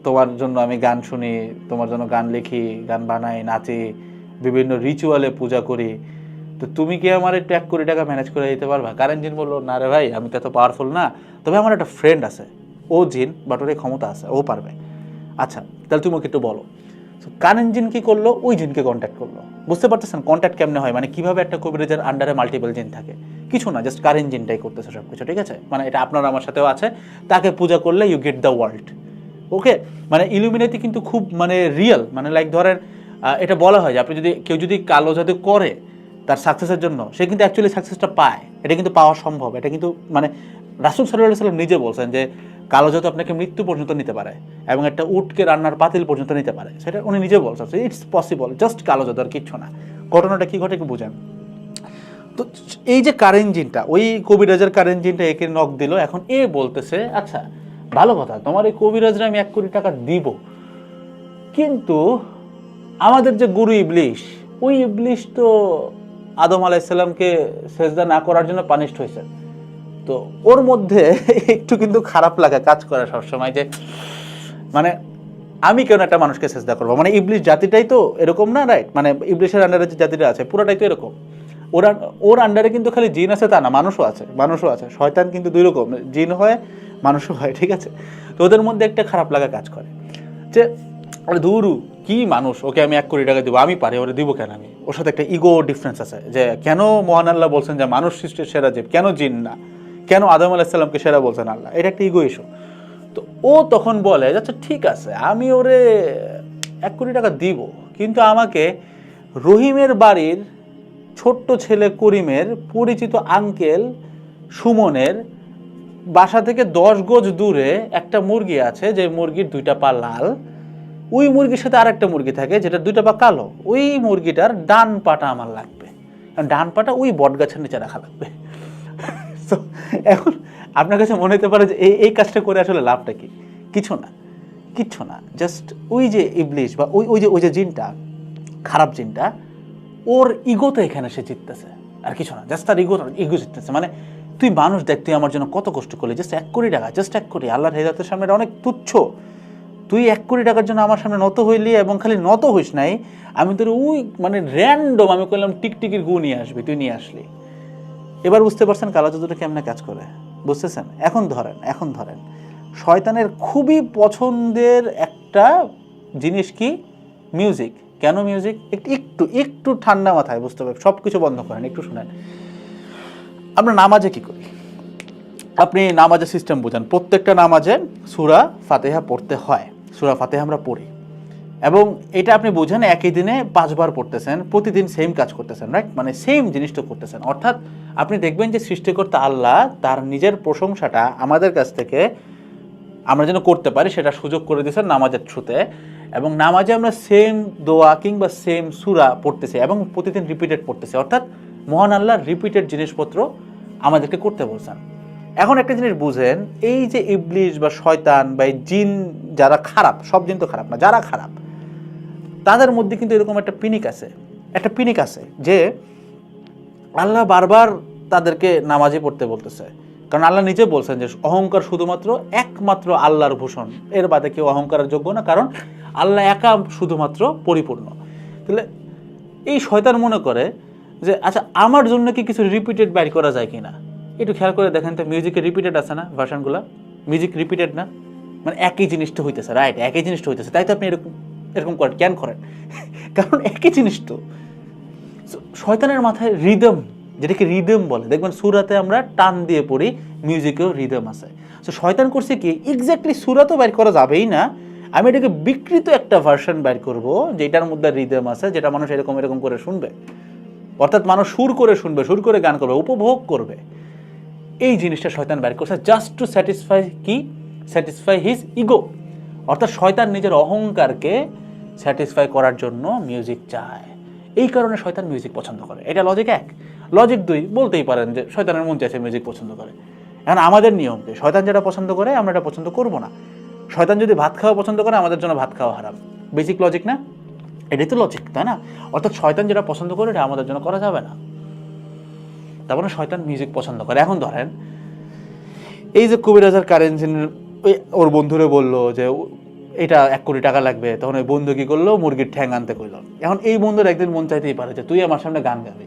তোমার জন্য আমি গান শুনি, তোমার জন্য গান লিখি, গান বানাই, নাচি, বিভিন্ন রিচুয়ালে পূজা করি, তো তুমি কি আমার একটু 1 কোটি টাকা ম্যানেজ করে দিতে পারবা? কারেন্ট জিন বললো, না রে ভাই, আমি তো এত পাওয়ারফুল না, তবে আমার একটা ফ্রেন্ড আছে, ও জিন, বাট ওর এই ক্ষমতা আছে, ও পারবে। আচ্ছা তাহলে তুমি ওকে একটু বলো। কারেন্ট জিন কি করলো, ওই জিনকে কন্ট্যাক্ট করলো। বুঝতে পারতেছেন কন্ট্যাক্ট কেমনে হয়, মানে কিভাবে একটা কবিরাজের আন্ডারে মাল্টিপল জিন থাকে? কিছু না, জাস্ট কারেন্ট জিনটাই করতেছে সব কিছু, ঠিক আছে? মানে এটা আপনার আমার সাথেও আছে, তাকে পূজা করলে ইউ গেট দ্য ওয়ার্ল্ড। ওকে, মানে ইলুমিনাতি কিন্তু খুব মানে রিয়েল, মানে লাইক ধরেন এটা বলা হয় যে আপনি যদি কেউ যদি কালো জাদু করে তার সাকসেসের জন্য, সে কিন্তু অ্যাকচুয়ালি সাকসেসটা পায়, এটা কিন্তু পাওয়া সম্ভব। এটা কিন্তু মানে রাসূল সাল্লাল্লাহু আলাইহি ওয়াসাল্লাম নিজে বলছেন যে কালো জাদু আপনাকে মৃত্যু পর্যন্ত নিতে পারে এবং একটা উটকে রান্নার পাতিল পর্যন্ত নিতে পারে, সেটা উনি নিজে বলছেন, ইটস পসিবল, জাস্ট কালো জাদু আর কিচ্ছু না। ঘটনাটা কি ঘটে একটু বুঝেন। তো এই যে কারেন্ট জিনটা, ওই কবিরাজের কারেন্ট জিনটা একে নক দিল, এখন এ বলতেছে আচ্ছা ভালো কথা, তোমার এই কবিরাজরা আমি 1 কোটি টাকা দিব, কিন্তু আমাদের যে গুরু ইবলিশ, ওই ইবলিশ তো আদম আলাইহিস সালামকে সেজদা না করার জন্য পানিশড হয়েছে, তো ওর মধ্যে একটু কিন্তু খারাপ লাগা কাজ করে সবসময়, যে মানে আমি কেন একটা মানুষকে সেজদা করবো, মানে ইবলিশ জাতিটাই তো এরকম না, রাইট? মানে ইবলিশের আন্ডারে যে জাতিটা আছে পুরোটাই তো এরকম। ওর আন্ডারে কিন্তু খালি জিন আছে তা না, মানুষও আছে। শয়তান কিন্তু 2 রকম, জিন হয় মানুষও হয়, ঠিক আছে? তো ওদের মধ্যে একটা খারাপ লাগা কাজ করে যে আরে ধুরু কি মানুষ, ওকে আমি 1 কোটি টাকা দিব, আমি পারি, ওরে দিব কেন আমি? ওর সাথে একটা ইগো ডিফারেন্স আছে, যে কেন মহান আল্লাহ বলছেন যে মানুষ সৃষ্টির সেরা জীব, কেন জিন না, কেন আদম আলাইহিস সালামকে সেরা বলছেন আল্লাহ? এটা একটা ইগো ইস্যু। তো ও তখন বলে আচ্ছা ঠিক আছে, আমি ওরে 1 কোটি টাকা দিব, কিন্তু আমাকে রহিমের বাড়ির ছোট্ট ছেলে করিমের পরিচিত আঙ্কেল সুমনের বাসা থেকে 10 গজ দূরে একটা মুরগি আছে, যে মুরগির 2টা পা লাল, ওই মুরগির সাথে আর একটা মুরগি থাকে যেটা 2টা পা কালো, ওই মুরগিটার ডান পাটা আমার লাগবে, ডান পাটা ওই বট গাছের নিচে রাখা লাগবে। তো এখন আপনার কাছে মনে হতে পারে যে এই কাজটা করে আসলে লাভটা কি? কিচ্ছু না, জাস্ট ওই যে ইবলিশ বা ওই যে জিনটা, খারাপ জিনটা, ওর ইগো তো এখানে সে জিততেছে, আর কিছু না, জাস্ট তার ইগো জিততেছে। মানে তুই মানুষ দেখ, তুই আমার জন্য কত কষ্ট করলি, জাস্ট 1 কোটি টাকা, জাস্ট 1 কোটি, আল্লাহর হেদায়েতের সামনে এটা অনেক তুচ্ছ। তুই 1 কোটি টাকার জন্য আমার সামনে নত হইলি, এবং খালি নত হইস নাই, আমি তোর ওই মানে র্যান্ডম আমি করলাম টিকটিকির গু নিয়ে আসবি, তুই নিয়ে আসলি। এবার বুঝতে পারছেন কালো জাদুটা কেমনে কাজ করে? বুঝতেছেন? এখন ধরেন শয়তানের খুবই পছন্দের একটা জিনিস কি? মিউজিক। কেন মিউজিক? একটু ঠান্ডা মাথায় বুঝতে পারবেন, সব কিছু বন্ধ করেন, একটু শুনেন। আমরা নামাজে কি করি? আপনি নামাজের সিস্টেম বুঝেন, প্রত্যেকটা নামাজে সূরা ফাতিহা পড়তে হয়, সূরা ফাতিহা আমরা পড়ি, এবং এটা আপনি বুঝেন একই দিনে 5 বার পড়তেছেন, প্রতিদিন সেম কাজ করতেছেন, রাইট? মানে সেম জিনিসটা করতেছেন। অর্থাৎ আপনি দেখবেন যে সৃষ্টিকর্তা আল্লাহ তার নিজের প্রশংসাটা আমাদের কাছ থেকে আমরা যেন করতে পারি সেটা সুযোগ করে দিয়েছেন নামাজের থ্রুতে, এবং নামাজে আমরা সেম দোয়া কিংবা সেম সূরা পড়তেছি এবং প্রতিদিন রিপিটেড পড়তেছি। অর্থাৎ মহান আল্লাহ রিপিটেড জিনিসপত্র আমাদেরকে করতে বলছেন। এখন একটা জিনিস বুঝেন, এই যে ইবলিশ বা শয়তান বা জিন যারা খারাপ, সব জিন তো খারাপ না, যারা খারাপ তাদের মধ্যে কিন্তু এরকম একটা পিনিক আছে যে আল্লাহ বারবার তাদেরকে নামাজে পড়তে বলতেছে, কারণ আল্লাহ নিজে বলছেন যে অহংকার শুধুমাত্র একমাত্র আল্লাহর ভূষণ, এর বাদে কেউ অহংকারের যোগ্য না, কারণ আল্লাহ একা শুধুমাত্র পরিপূর্ণ। তাহলে এই শয়তান মনে করে যে আচ্ছা আমার জন্য কি কিছু রিপিটেড বাইর করা যায় কিনা। একটু খেয়াল করে দেখেন তো, মিউজিকে রিপিটেড আছে না ভার্সনগুলো? মিউজিক রিপিটেড না, মানে একই জিনিসটা হইতেছে, রাইট? একই জিনিসটা হইতেছে, তাই তো আপনি এরকম করেন, কেন করেন? কারণ একই জিনিস তো। শয়তানের মাথায় রিদম, যেটাকে রিদম বলে, দেখবেন সূরাতে আমরা টান দিয়ে পড়ি, মিউজিকেও রিদম আছে। তো শয়তান করছে কি, এক্স্যাক্টলি সূরা তো বাইর করা যাবেই না, আমি এটাকে বিকৃত একটা ভার্সন বাইর করব যেটার মধ্যে রিদম আছে, যেটা মানুষ এরকম করে শুনবে। অর্থাৎ মানুষ সুর করে শুনবে, সুর করে গান করবে, উপভোগ করবে। এই জিনিসটা শয়তান বের করছে just to satisfy his ego. অর্থাৎ শয়তান নিজের অহংকারকে স্যাটিসফাই করার জন্য মিউজিক চায়। এই কারণে শয়তান মিউজিক পছন্দ করে। এটা লজিক 1। লজিক 2, বলতেই পারেন যে শয়তানের মন চাইছে মিউজিক পছন্দ করে। এখন আমাদের নিয়ম কি? শয়তান যেটা পছন্দ করে আমরা এটা পছন্দ করব না। শয়তান যদি ভাত খাওয়া পছন্দ করে আমাদের জন্য ভাত খাওয়া হারাম। বেসিক লজিক না? এটাই তো লজিক, তাই না? অর্থাৎ শয়তান যেটা পছন্দ করে এটা আমাদের জন্য করা যাবে না। তারপরে শয়তান মিউজিক পছন্দ করে। এখন ধরেন এই যে কবিরাজার কারেন্সির ওর বন্ধুরে বললো যে এটা 1 কোটি টাকা লাগবে, তখন ওই বন্ধু কি করলো? মুরগির ঠ্যাং আনতে কইলো। এখন এই বন্ধুর একদিন মন চাইতেই পারে যে তুই আমার সামনে গান গাবি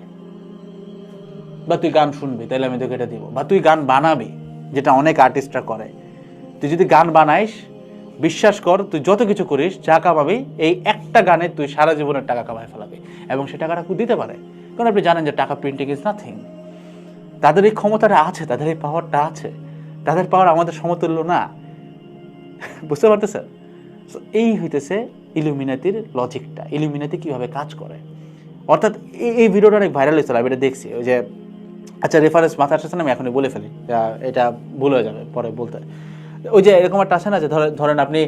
বা তুই গান শুনবি, তাহলে আমি তোকে এটা দিব, বা তুই গান বানাবি, যেটা অনেক আর্টিস্টরা করে। তুই যদি গান বানাইস, বিশ্বাস কর তুই যত কিছু করিস, যা কামাবি এই একটা গানে তুই সারা জীবনের টাকা কামাই ফেলাবি, এবং সে টাকাটা দিতে পারে। কারণ আপনি জানেন যে টাকা প্রিন্টিং ইজ নাথিং। তাদের এই ক্ষমতাটা আছে, তাদের এই পাওয়ারটা আছে। তাদের পাওয়ার আমাদের সমতুল্য না। বুঝতে পারতেছেন? এই হইতেছে ইলুমিনাতির লজিকটা, ইলুমিনাতি কিভাবে কাজ করে। অর্থাৎ এই ভিডিওটা অনেক ভাইরাল হয়েছিল, আমি এটা দেখছি। ওই যে আচ্ছা রেফারেন্স মাথা আসছে না, আমি এখনই বলে ফেলি, এটা ভুল হয়ে যাবে পরে বলতে। ওই যে এরকম একটা আসে না যে ধরেন আপনি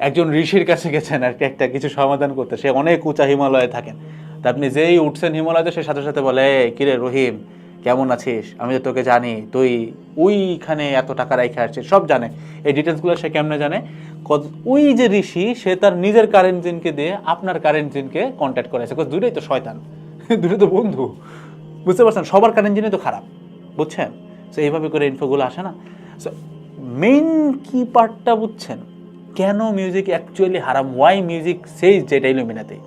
একজন ঋষির কাছে গেছেন আর একটা কিছু সমাধান করতে, সে অনেক উঁচা হিমালয়ে থাকেন। তা আপনি যেই উঠছেন হিমালয়তে, সে সাথে সাথে বলে কিরে রহিম কেমন আছিস, আমি তো তোকে জানি, তুই ওইখানে এত টাকা রাইখে আসছিস, সব জানে। এই ডিটেলসগুলো সে কেমনে জানে? ওই যে ঋষি, সে তার নিজের কারেন্ট জিনকে দিয়ে আপনার কারেন্ট জিনকে কন্ট্যাক্ট করেছে। দুটোই তো শয়তান, দুটো তো বন্ধু। বুঝতে পারছেন? সবার কারেন্ট জিনই তো খারাপ, বুঝছেন? সো এইভাবে করে ইনফোগুলো আসে না। সো মেইন কি পার্টটা বুঝছেন? কেন মিউজিক অ্যাকচুয়ালি হারাম? ওয়াই মিউজিক সেইজ যেটা ইলুমিনাতি,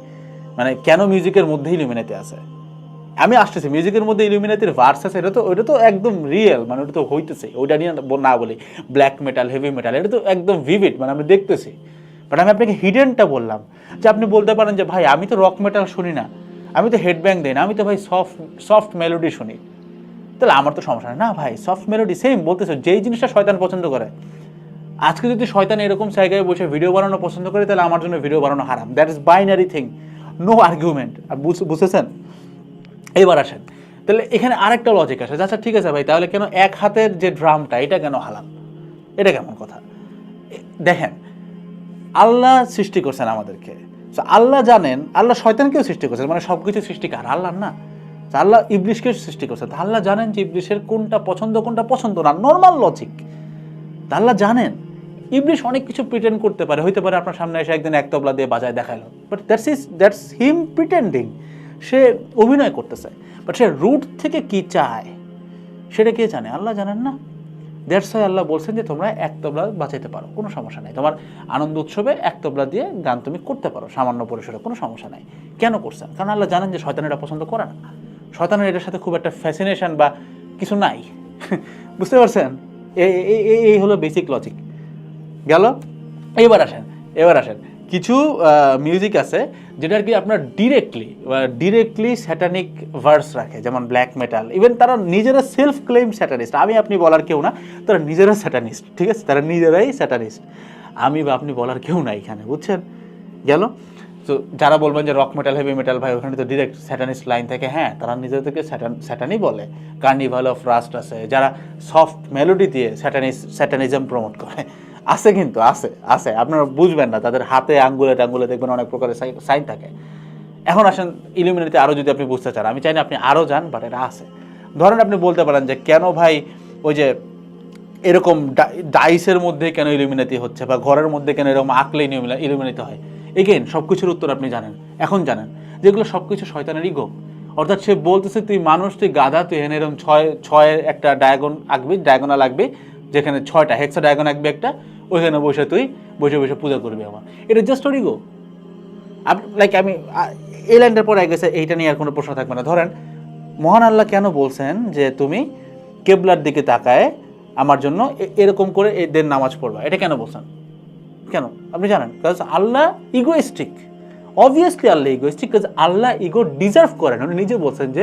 মানে কেন মিউজিকের মধ্যে ইলুমিনাতি আছে। আমি আসতেছি, মিউজিকের মধ্যে ইলুমিনাতির ভার্স আছে, ওটা তো একদম রিয়েল, মানে ওটা তো হইতেছে। ওইটা নিয়ে না বলি ব্ল্যাক মেটাল, হেভি মেটাল, এটা তো একদম ভিভিড, মানে আমি দেখতেছি। বাট আমি আপনাকে হিডেনটা বললাম, যে আপনি বলতে পারেন যে ভাই আমি তো রক মেটাল শুনি না, আমি তো হেডব্যাং দিই না, আমি তো ভাই সফট মেলোডি শুনি, তাহলে আমার তো সমস্যা না ভাই। সফট মেলোডি সেম বলতেছে, যেই জিনিসটা শয়তান পছন্দ করে। আজকে যদি শয়তান এরকম জায়গায় বসে ভিডিও বানানো পছন্দ করে, তাহলে আমার জন্য ভিডিও বানানো হারাম। That is binary thing, no argument. বুঝতেছেন? এইবার আসেন, তাহলে এখানে আরেকটা লজিক আসে। আচ্ছা ঠিক আছে ভাই, তাহলে কেন এক হাতের যে ড্রামটা, এটা কেন হালাল? এটা কেমন কথা? দেখেন, আল্লাহ সৃষ্টি করছেন আমাদেরকে। আল্লাহ জানেন, আল্লাহ শয়তানকেও সৃষ্টি করছেন, মানে সবকিছু সৃষ্টি কার? আল্লাহ না? আল্লাহ ইবলিশকে সৃষ্টি করছেন। আল্লাহ জানেন যে ইবলিশের কোনটা পছন্দ না, নর্মাল লজিক। আল্লাহ জানেন ইবলিশ অনেক কিছু প্রিটেন্ড করতে পারে, হইতে পারে আপনার সামনে এসে একদিন এক তবলা দিয়ে বাজায় দেখাইলো, বাট দ্যাটস হিম প্রিটেন্ডিং। সে অভিনয় করতেছে, বাট সে রুট থেকে কি চায় সেটা কে জানে? আল্লাহ জানেন না? দ্যাটস ওয়াই আল্লাহ বলছেন যে তোমরা এক তবলা বাজাইতে পারো, কোনো সমস্যা নাই। তোমার আনন্দ উৎসবে এক তবলা দিয়ে গান তুমি করতে পারো সামান্য পরিসরে, কোনো সমস্যা নাই। কেন করছেন? কারণ আল্লাহ জানেন যে শয়তান এটা পছন্দ করে না। শয়তানের এটার সাথে খুব একটা ফ্যাসিনেশন বা কিছু নাই। বুঝতে পারছেন? এই হলো বেসিক লজিক। গেল? এবার আসেন কিছু মিউজিক আছে যেটা আর কি আপনার ডিরেক্টলি স্যাটানিক ভার্স রাখে, যেমন ব্ল্যাক মেটাল। ইভেন তারা নিজেরা সেলফ ক্লেম স্যাটানিস্ট, আমি আপনি বলার কেউ না, তারা নিজেরা স্যাটানিস্ট। ঠিক আছে, তারা নিজেরাই স্যাটানিস্ট, আমি বা আপনি বলার কেউ না এখানে। বুঝছেন? গেল? তো যারা বলবেন যে রক মেটাল, হেভি মেটাল, ভাই ওখানে তো ডিরেক্ট স্যাটানিস্ট লাইন থাকে, হ্যাঁ তারা নিজেদেরকে স্যাটানই বলে। কার্নিভাল অফ রাস্ট আছে, যারা সফট মেলোডি দিয়ে স্যাটানিজম প্রমোট করে। আছে, কিন্তু আছে, আপনারা বুঝবেন না, তাদের হাতে আঙ্গুলে দেখবেন অনেক প্রকারের সাইন থাকে। এখন আসেন ইলুমিনাটিতে আরও যদি আপনি বুঝতে চান, আমি চাই না আপনি আরও যান, বাট এটা আছে। ধরেন আপনি বলতে পারেন যে কেন ভাই ওই যে এরকম ডাইসের মধ্যে কেন ইলুমিনাতি হচ্ছে, বা ঘরের মধ্যে কেন এরকম আঁকলে ইলুমিনাতি হয়। এগেইন সব কিছুর উত্তর আপনি জানেন, এখন জানেন যেগুলো সব কিছু শয়তানের ইগো। অর্থাৎ সে বলতেছে তুই মানুষ, তুই গাধা, তুই এখানে এরকম ছয়ের একটা ডায়াগোনাল আঁকবি, যেখানে 6টা হেক্সা ডায়াগন আঁকবি একটা, ওইখানে বসে তুই বসে পূজা করবি আমার। এটা জাস্ট ওর ইগো। লাইক আমি এই লাইনটার পরে গেছে, এইটা নিয়ে আর কোনো প্রশ্ন থাকবে না। ধরেন মহান আল্লাহ কেন বলছেন যে তুমি কেবলার দিকে তাকায় আমার জন্য এরকম করে এদের নামাজ পড়বা, এটা কেন বলছেন? কেন আপনি জানেন? Because Allah egoistic. Obviously Allah egoistic, because Allah ego deserve করেন। উনি নিজে বলছেন যে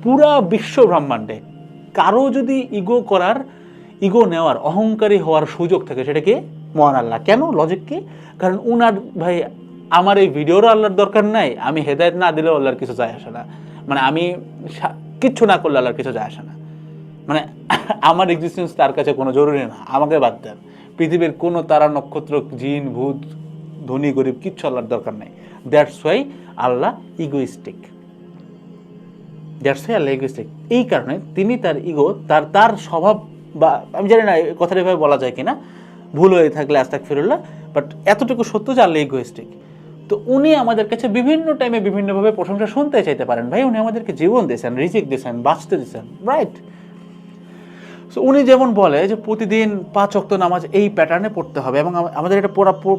পুরা বিশ্ব ব্রহ্মাণ্ডে কারো যদি ইগো নেওয়ার, অহংকারী হওয়ার সুযোগ থাকে, সেটা কি? মহান আল্লাহ। কেন? লজিক কি? কারণ উনার ভাই আমার এই ভিডিওরও আল্লাহর দরকার নাই, আমি হেদায়েত না দিলেও আল্লাহর কিছু যায় আসে না, মানে আমি কিচ্ছু না করলে আল্লাহর কিছু যায় আসে না। মানে আমার এক্সিস্টেন্স তার কাছে কোনো জরুরি না, আমাকে বাদ দেন। পৃথিবীর কোনো তারা নক্ষত্র জিন ভূত ধনী গরিব কিচ্ছু আল্লাহর দরকার নেই। That's why Allah egoistic, that's why Allah egoistic. এই কারণে তিনি তার ইগো, তার স্বভাব, বা আমি জানি না কথাটা এভাবে বলা যায় কিনা, ভুল হয়ে থাকলে আস্তাগফিরুল্লাহ, বাট এতটুকু সত্য যে আল্লাহ ইগোইস্টিক। তো উনি আমাদের কাছে বিভিন্ন টাইমে বিভিন্নভাবে প্রশংসা শুনতে চাইতে পারেন। ভাই উনি আমাদেরকে জীবন দিয়েছেন, রিজিক দিয়েছেন, বাঁচতে দিয়েছেন, রাইট? সো উনি যেমন বলে যে প্রতিদিন 5 ওয়াক্ত নামাজ এই প্যাটার্নে পড়তে হবে, এবং আমাদের এটা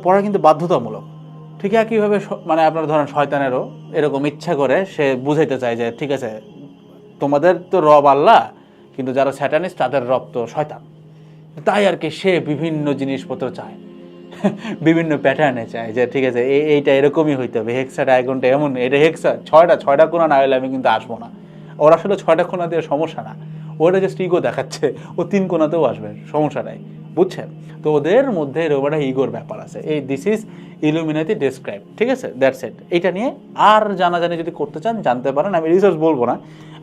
পড়া কিন্তু বাধ্যতামূলক। ঠিক একইভাবে মানে আপনার ধরেন শয়তানেরও এরকম ইচ্ছা করে, সে বুঝাইতে চায় যে ঠিক আছে তোমাদের তো রব আল্লাহ, কিন্তু যারা স্যাটানিস্ট তাদের রব তো শয়তান। তাই আর কি সে বিভিন্ন জিনিসপত্র চায়, বিভিন্ন প্যাটার্নে চায় যে ঠিক আছে এইটা এরকমই হইতে হবে, হেক্সা ডায়াগনটা এমন, এটা হেক্সা ছয়টা কোণা না হলে আমি কিন্তু আসবো না। ওর আসলে 6টা কোণা দিয়ে সমস্যা না, ওটা জাস্ট ইগো দেখাচ্ছে, ও 3 কোণাতেও আসবে, সমস্যা নাই, বুঝছেন? তো ওদের মধ্যে এরকম একটা ইগোর ব্যাপার আছে। এই দিস ইজ ইলুমিনাতি ডেসক্রাইব, ঠিক আছে? That's it. এইটা নিয়ে আর জানাজানি যদি করতে চান জানতে পারেন, আমি রিসোর্স বলবো না,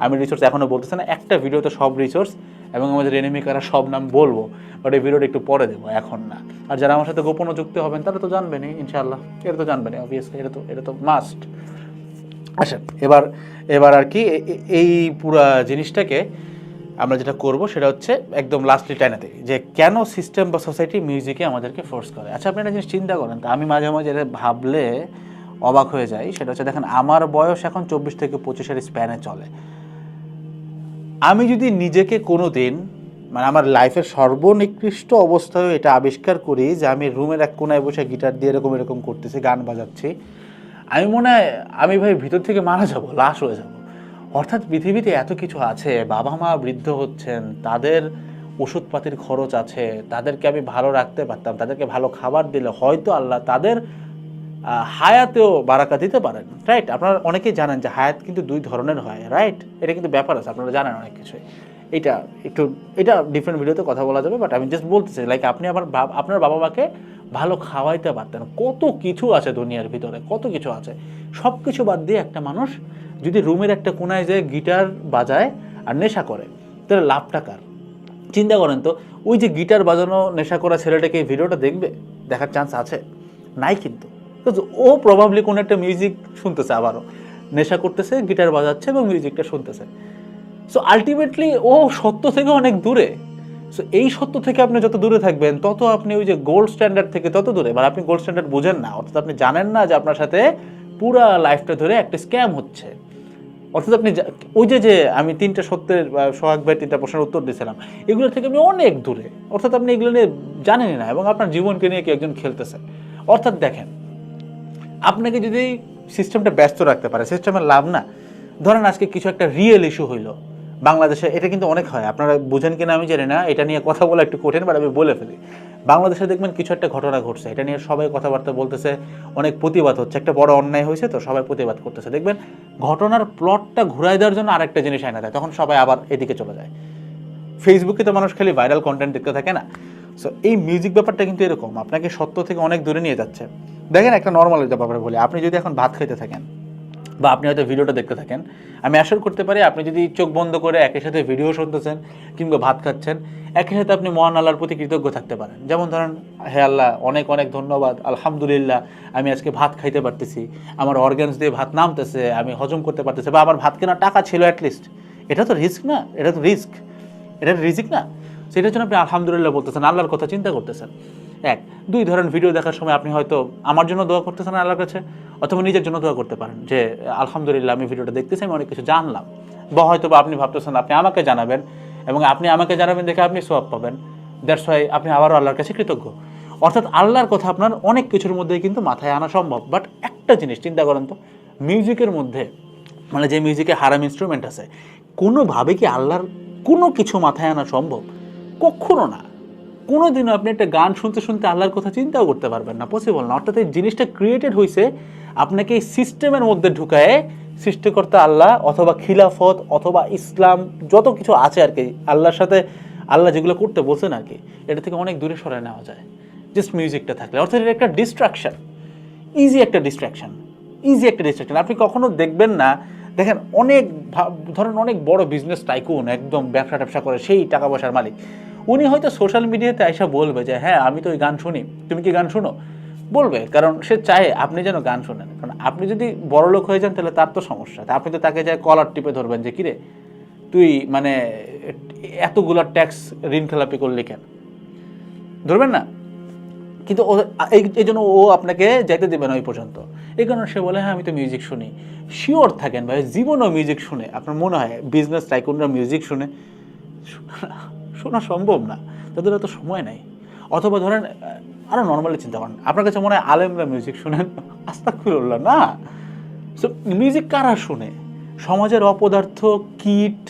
আমি রিসোর্স এখনও বলতেছি না, একটা ভিডিওতে সব রিসোর্স এবং আমাদের এনিমি কারা সব নাম বলবো, বাট এই ভিডিওটা একটু পরে দেবো, এখন না। আর যারা আমার সাথে গোপন যুক্ত হবেন তারা তো জানবেনই ইনশাআল্লাহ, এটা তো জানবেনই অবভিয়াসলি, এটা তো মাস্ট। আচ্ছা, এবার আর কি এই পুরা জিনিসটাকে আমরা যেটা করব সেটা হচ্ছে একদম লাস্টলি টাইনাতে, যে কেন সিস্টেম বা সোসাইটি মিউজিকে আমাদেরকে ফোর্স করে। আচ্ছা, আপনি একটা জিনিস চিন্তা করেন, তো আমি মাঝে মাঝে এটা ভাবলে অবাক হয়ে যাই। সেটা হচ্ছে দেখেন, আমার বয়স এখন 24 থেকে 25-এর স্প্যানে চলে। আমি যদি নিজেকে কোনো দিন, মানে আমার লাইফের সর্বনিকৃষ্ট অবস্থায় এটা আবিষ্কার করি যে আমি রুমের এক কোনায় বসে গিটার দিয়ে এরকম করতেছি, গান বাজাচ্ছি, আমি মনে হয় আমি ভাই ভিতর থেকে মারা যাব, লাশ হয়ে যাব। অর্থাৎ পৃথিবীতে এত কিছু আছে, বাবা মা বৃদ্ধ হচ্ছেন, তাদের ওষুধপাতির খরচ আছে, তাদেরকে আমি ভালো রাখতে পারতাম, তাদেরকে ভালো খাবার দিলে হয়তো আল্লাহ তাদের হায়াতেও বারাকা দিতে পারেন, রাইট? আপনারা অনেকেই জানেন যে হায়াত কিন্তু 2 ধরনের হয়, রাইট? এটা কিন্তু ব্যাপার আছে, আপনারা জানেন অনেক কিছুই। এটা ডিফারেন্ট ভিডিওতে কথা বলা যাবে, বাট আমি জাস্ট বলতেছি লাইক আপনি আপনার বাবা মাকে ভালো খাওয়াইতে পারতেন। কত কিছু আছে দুনিয়ার ভিতরে, কত কিছু আছে। সব কিছু বাদ দিয়ে একটা মানুষ যদি রুমের একটা কোনায় যেয়ে গিটার বাজায় আর নেশা করে, তাহলে লাভটা কার? চিন্তা করেন তো, ওই যে গিটার বাজানো নেশা করা ছেলেটাকে এই ভিডিওটা দেখবে, দেখার চান্স আছে? নাই কিন্তু। ও প্রবাবলি কোনো একটা মিউজিক শুনতেছে, আবারও নেশা করতেছে, গিটার বাজাচ্ছে এবং মিউজিকটা শুনতেছে। সো আলটিমেটলি ও সত্য থেকে অনেক দূরে। সো এই সত্য থেকে আপনি যত দূরে থাকবেন তত আপনি ওই যে গোল্ড স্ট্যান্ডার্ড থেকে তত দূরে, মানে আপনি গোল্ড স্ট্যান্ডার্ড বুঝেন না, অর্থাৎ আপনি জানেন না যে আপনার সাথে পুরা লাইফটা ধরে একটা স্ক্যাম হচ্ছে। অর্থাৎ আপনি ওই যে আমি 3টা সত্যের সোহাগ ভাই 3টা প্রশ্নের উত্তর দিয়েছিলাম, এগুলো থেকে আপনি অনেক দূরে। অর্থাৎ আপনি এগুলো নিয়ে জানেনই না, এবং আপনার জীবনকে নিয়ে কেউ একজন খেলতেছে। অর্থাৎ দেখেন, আপনাকে যদি সিস্টেমটা ব্যস্ত রাখতে পারে, সিস্টেমের লাভ না। ধরেন আজকে কিছু একটা রিয়েল ইস্যু হইলো বাংলাদেশে, এটা কিন্তু অনেক হয়, আপনারা বুঝেন কিনা আমি জানি না, এটা নিয়ে কথা বলা একটু কঠিন, বাট আমি বলে ফেলি। বাংলাদেশে দেখবেন কিছু একটা ঘটনা ঘটছে, এটা নিয়ে সবাই কথাবার্তা বলতেছে, অনেক প্রতিবাদ হচ্ছে, একটা বড় অন্যায় হয়েছে তো সবাই প্রতিবাদ করতেছে। দেখবেন ঘটনার প্লটটা ঘুরাই দেওয়ার জন্য আরেকটা জিনিস আনা দেয়, তখন সবাই আবার এদিকে চলে যায়। ফেসবুকে তো মানুষ খালি ভাইরাল কন্টেন্ট দেখতে থাকে না। সো এই মিউজিক ব্যাপারটা কিন্তু এরকম, আপনাকে সত্য থেকে অনেক দূরে নিয়ে যাচ্ছে। দেখেন একটা নর্মাল ব্যাপারে বলি, আপনি যদি এখন ভাত খাইতে থাকেন বা আপনি হয়তো ভিডিওটা দেখতে থাকেন, আমি আশা করতে পারি আপনি যদি চোখ বন্ধ করে একই সাথে ভিডিও শুনতেছেন কিংবা ভাত খাচ্ছেন, একই সাথে আপনি মহান আল্লাহর প্রতি কৃতজ্ঞ থাকতে পারেন। যেমন ধরেন, হে আল্লাহ অনেক অনেক ধন্যবাদ, আলহামদুলিল্লাহ আমি আজকে ভাত খাইতে পারতেছি, আমার অর্গানস দিয়ে ভাত নামতেছে, আমি হজম করতে পারতেছি, বা আমার ভাত কেনার টাকা ছিল অ্যাটলিস্ট। এটা তো রিস্ক না? এটা তো রিস্ক, এটা রিজিক না? সেটার জন্য আপনি আলহামদুলিল্লাহ বলতেছেন, আল্লাহর কথা চিন্তা করতেছেন। 1 2 ধরেন ভিডিও দেখার সময় আপনি হয়তো আমার জন্য দোয়া করতেছেন আল্লাহর কাছে, অথবা নিজের জন্য দোয়া করতে পারেন যে আলহামদুলিল্লাহ আমি ভিডিওটা দেখতেছি, আমি অনেক কিছু জানলাম। বা হয়তো বা আপনি ভাবতেছেন আপনি আমাকে জানাবেন, এবং আপনি আমাকে জানাবেন দেখে আপনি সওয়াব পাবেন, দ্যাটস ওয়াই আপনি আবারও আল্লাহর কাছে কৃতজ্ঞ। অর্থাৎ আল্লাহর কথা আপনার অনেক কিছুর মধ্যে কিন্তু মাথায় আনা সম্ভব। বাট একটা জিনিস চিন্তা করেন তো, মিউজিকের মধ্যে, মানে যে মিউজিকে হারাম ইনস্ট্রুমেন্ট আছে, কোনোভাবে কি আল্লাহর কোনো কিছু মাথায় আনা সম্ভব? কখনো না। কোনো দিনও আপনি একটা গান শুনতে শুনতে আল্লাহর কথা চিন্তাও করতে পারবেন না, পসিবল না। অর্থাৎ এই জিনিসটা ক্রিয়েটেড হয়েছে আপনাকে এই সিস্টেমের মধ্যে ঢুকায়, সৃষ্টিকর্তা আল্লাহ অথবা খিলাফত অথবা ইসলাম যত কিছু আছে আর কি, আল্লাহর সাথে আল্লাহ যেগুলো করতে বলছেন আর কি, এটা থেকে অনেক দূরে সরায় নেওয়া যায় জাস্ট মিউজিকটা থাকলে। অর্থাৎ এটা একটা ডিস্ট্রাকশন, ইজি একটা ডিস্ট্রাকশন। আপনি কখনো দেখবেন না দেখেন ধরেন অনেক বড় বিজনেস টাইকুন, একদম ব্যবসা ট্যাবসা করে সেই টাকা পয়সার মালিক, উনি হয়তো সোশ্যাল মিডিয়াতে এসে বলবে যে হ্যাঁ আমি তো ওই গান শুনি, তুমি কি গান শুনো, বলবে, কারণ সে চায় আপনি যেন গান শোনেন। কারণ আপনি যদি বড়লোক হয়ে যান তাহলে তার তো সমস্যা, তা আপনি তো তাকে যায় কলার টিপে ধরবেন যে কিরে তুই মানে এতগুলা ট্যাক্স ঋণ খেলাপি করলি কেন, ধরবেন না। কিন্তু এই জন্য ও আপনাকে যাইতে দেবে না ওই পর্যন্ত। এই কারণে সে বলে হ্যাঁ আমি তো মিউজিক শুনি। শিওর থাকেন ভাই, জীবনও মিউজিক শুনে আপনার মনে হয় বিজনেস টাইকুনরা মিউজিক শুনে? শোনা সম্ভব না, তাদের এত সময় নাই। অথবা ধরেন আরও নর্মালি চিন্তা করেন, আপনার কাছে মনে হয় আলেমরা মিউজিক শুনেন? আস্তাগফিরুল্লাহ, না। সো মিউজিক কারা শুনে? সমাজের অপদার্থ, কিট,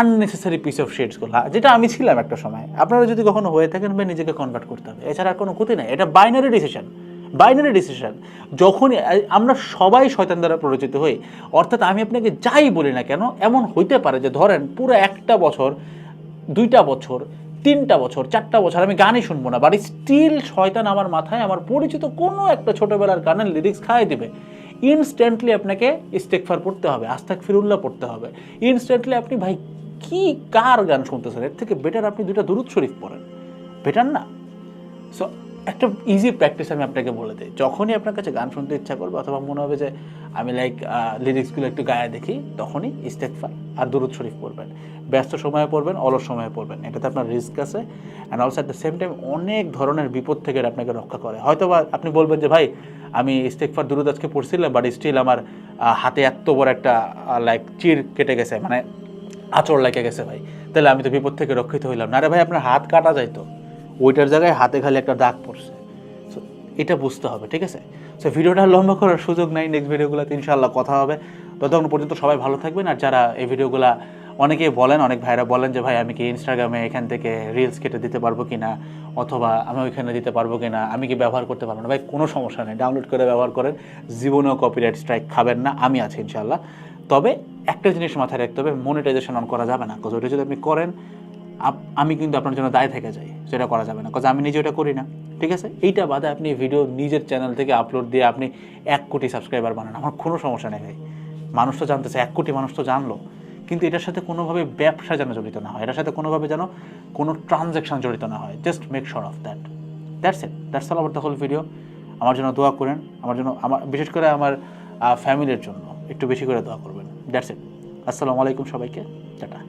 আননেসেসারি পিস অফ শেডসগুলো, যেটা আমি ছিলাম একটা সময়। আপনারা যদি কখনো হয়ে থাকেন বা নিজেকে কনভার্ট করতে হবে, এছাড়া আর কোনো ক্ষতি নাই। এটা বাইনারি ডিসিশন। যখনই আমরা সবাই শয়তান দ্বারা পরিচিত হই, অর্থাৎ আমি আপনাকে যাই বলি না কেন, এমন হইতে পারে যে ধরেন পুরো 1টা বছর, 2টা বছর, 3টা বছর, 4টা বছর আমি গানই শুনবো না, বাট স্টিল শয়তান আমার মাথায় আমার পরিচিত কোনো একটা ছোটোবেলার গানের লিরিক্স খাইয়ে দেবে। ইনস্ট্যান্টলি আপনাকে ইস্তেগফার পড়তে হবে, আস্তাগফিরুল্লাহ পড়তে হবে। ইনস্ট্যান্টলি আপনি ভাই কি কার গান শুনতেছেন, এর থেকে বেটার আপনি 2টা দুরূদ শরীফ পড়েন, বেটার না? সো একটা ইজি প্র্যাকটিস আমি আপনাকে বলে দিই, যখনই আপনার কাছে গান শুনতে ইচ্ছা করবে অথবা মনে হবে যে আমি লিরিক্সগুলো একটু গায়ে দেখি, তখনই ইস্তেগফার আর দুরূদ শরীফ পড়বেন। ব্যস্ত সময়ে পড়বেন, অলস সময়ে পড়বেন, এটাতে আপনার রিস্ক আছে। And also at the same time অনেক ধরনের বিপদ থেকে আপনাকে রক্ষা করে। হয়তো বা আপনি বলবেন যে ভাই আমি ইস্তেগফার দুরূদ আজকে পড়ছিলাম, বাট স্টিল আমার হাতে এত বড় একটা চির কেটে গেছে, মানে আঁচড় লেগে গেছে ভাই, তাহলে আমি তো বিপদ থেকে রক্ষিত হইলাম না। আরে ভাই আপনার হাত কাটা যাইতো, ওইটার জায়গায় হাতে খালি একটা দাগ পড়ছে। সো এটা বুঝতে হবে, ঠিক আছে? সো ভিডিওটা লম্বা করার সুযোগ নাই, নেক্সট ভিডিওগুলোতে ইনশাআল্লাহ কথা হবে। ততক্ষণ পর্যন্ত সবাই ভালো থাকবেন। আর যারা এই ভিডিওগুলো, অনেকেই বলেন, অনেক ভাইরা বলেন যে ভাই আমি কি ইনস্টাগ্রামে এখান থেকে রিলস কেটে দিতে পারবো কি না, অথবা আমি ওইখানে দিতে পারবো কি না, আমি কি ব্যবহার করতে পারবো না? ভাই কোনো সমস্যা নেই, ডাউনলোড করে ব্যবহার করেন, জীবনেও কপিরাইট স্ট্রাইক খাবেন না, আমি আছি ইনশাআল্লাহ। তবে একটা জিনিস মাথায় রাখতে হবে, মনিটাইজেশন অন করা যাবে না, কজ ওটা যদি আপনি করেন আমি কিন্তু আপনার জন্য দায় থেকে যাই, সেটা করা যাবে না, কজ আমি নিজে ওটা করি না, ঠিক আছে? এইটা বাদে আপনি ভিডিও নিজের চ্যানেল থেকে আপলোড দিয়ে আপনি 1 কোটি সাবস্ক্রাইবার বানান, আমার কোনো সমস্যা নেই ভাই। মানুষ তো জানতেছে, 1 কোটি মানুষ তো জানলো, কিন্তু এটার সাথে কোনোভাবে ব্যবসা যেন জড়িত না হয়, এটার সাথে কোনোভাবে যেন কোনো ট্রানজ্যাকশন জড়িত না হয়। Just make sure of that's it, that's all about the whole video. আমার জন্য দোয়া করেন, আমার জন্য, আমার বিশেষ করে আমার ফ্যামিলির জন্য একটু বেশি করে দোয়া করবেন। That's it. আসসালামু আলাইকুম সবাইকে, টাটা।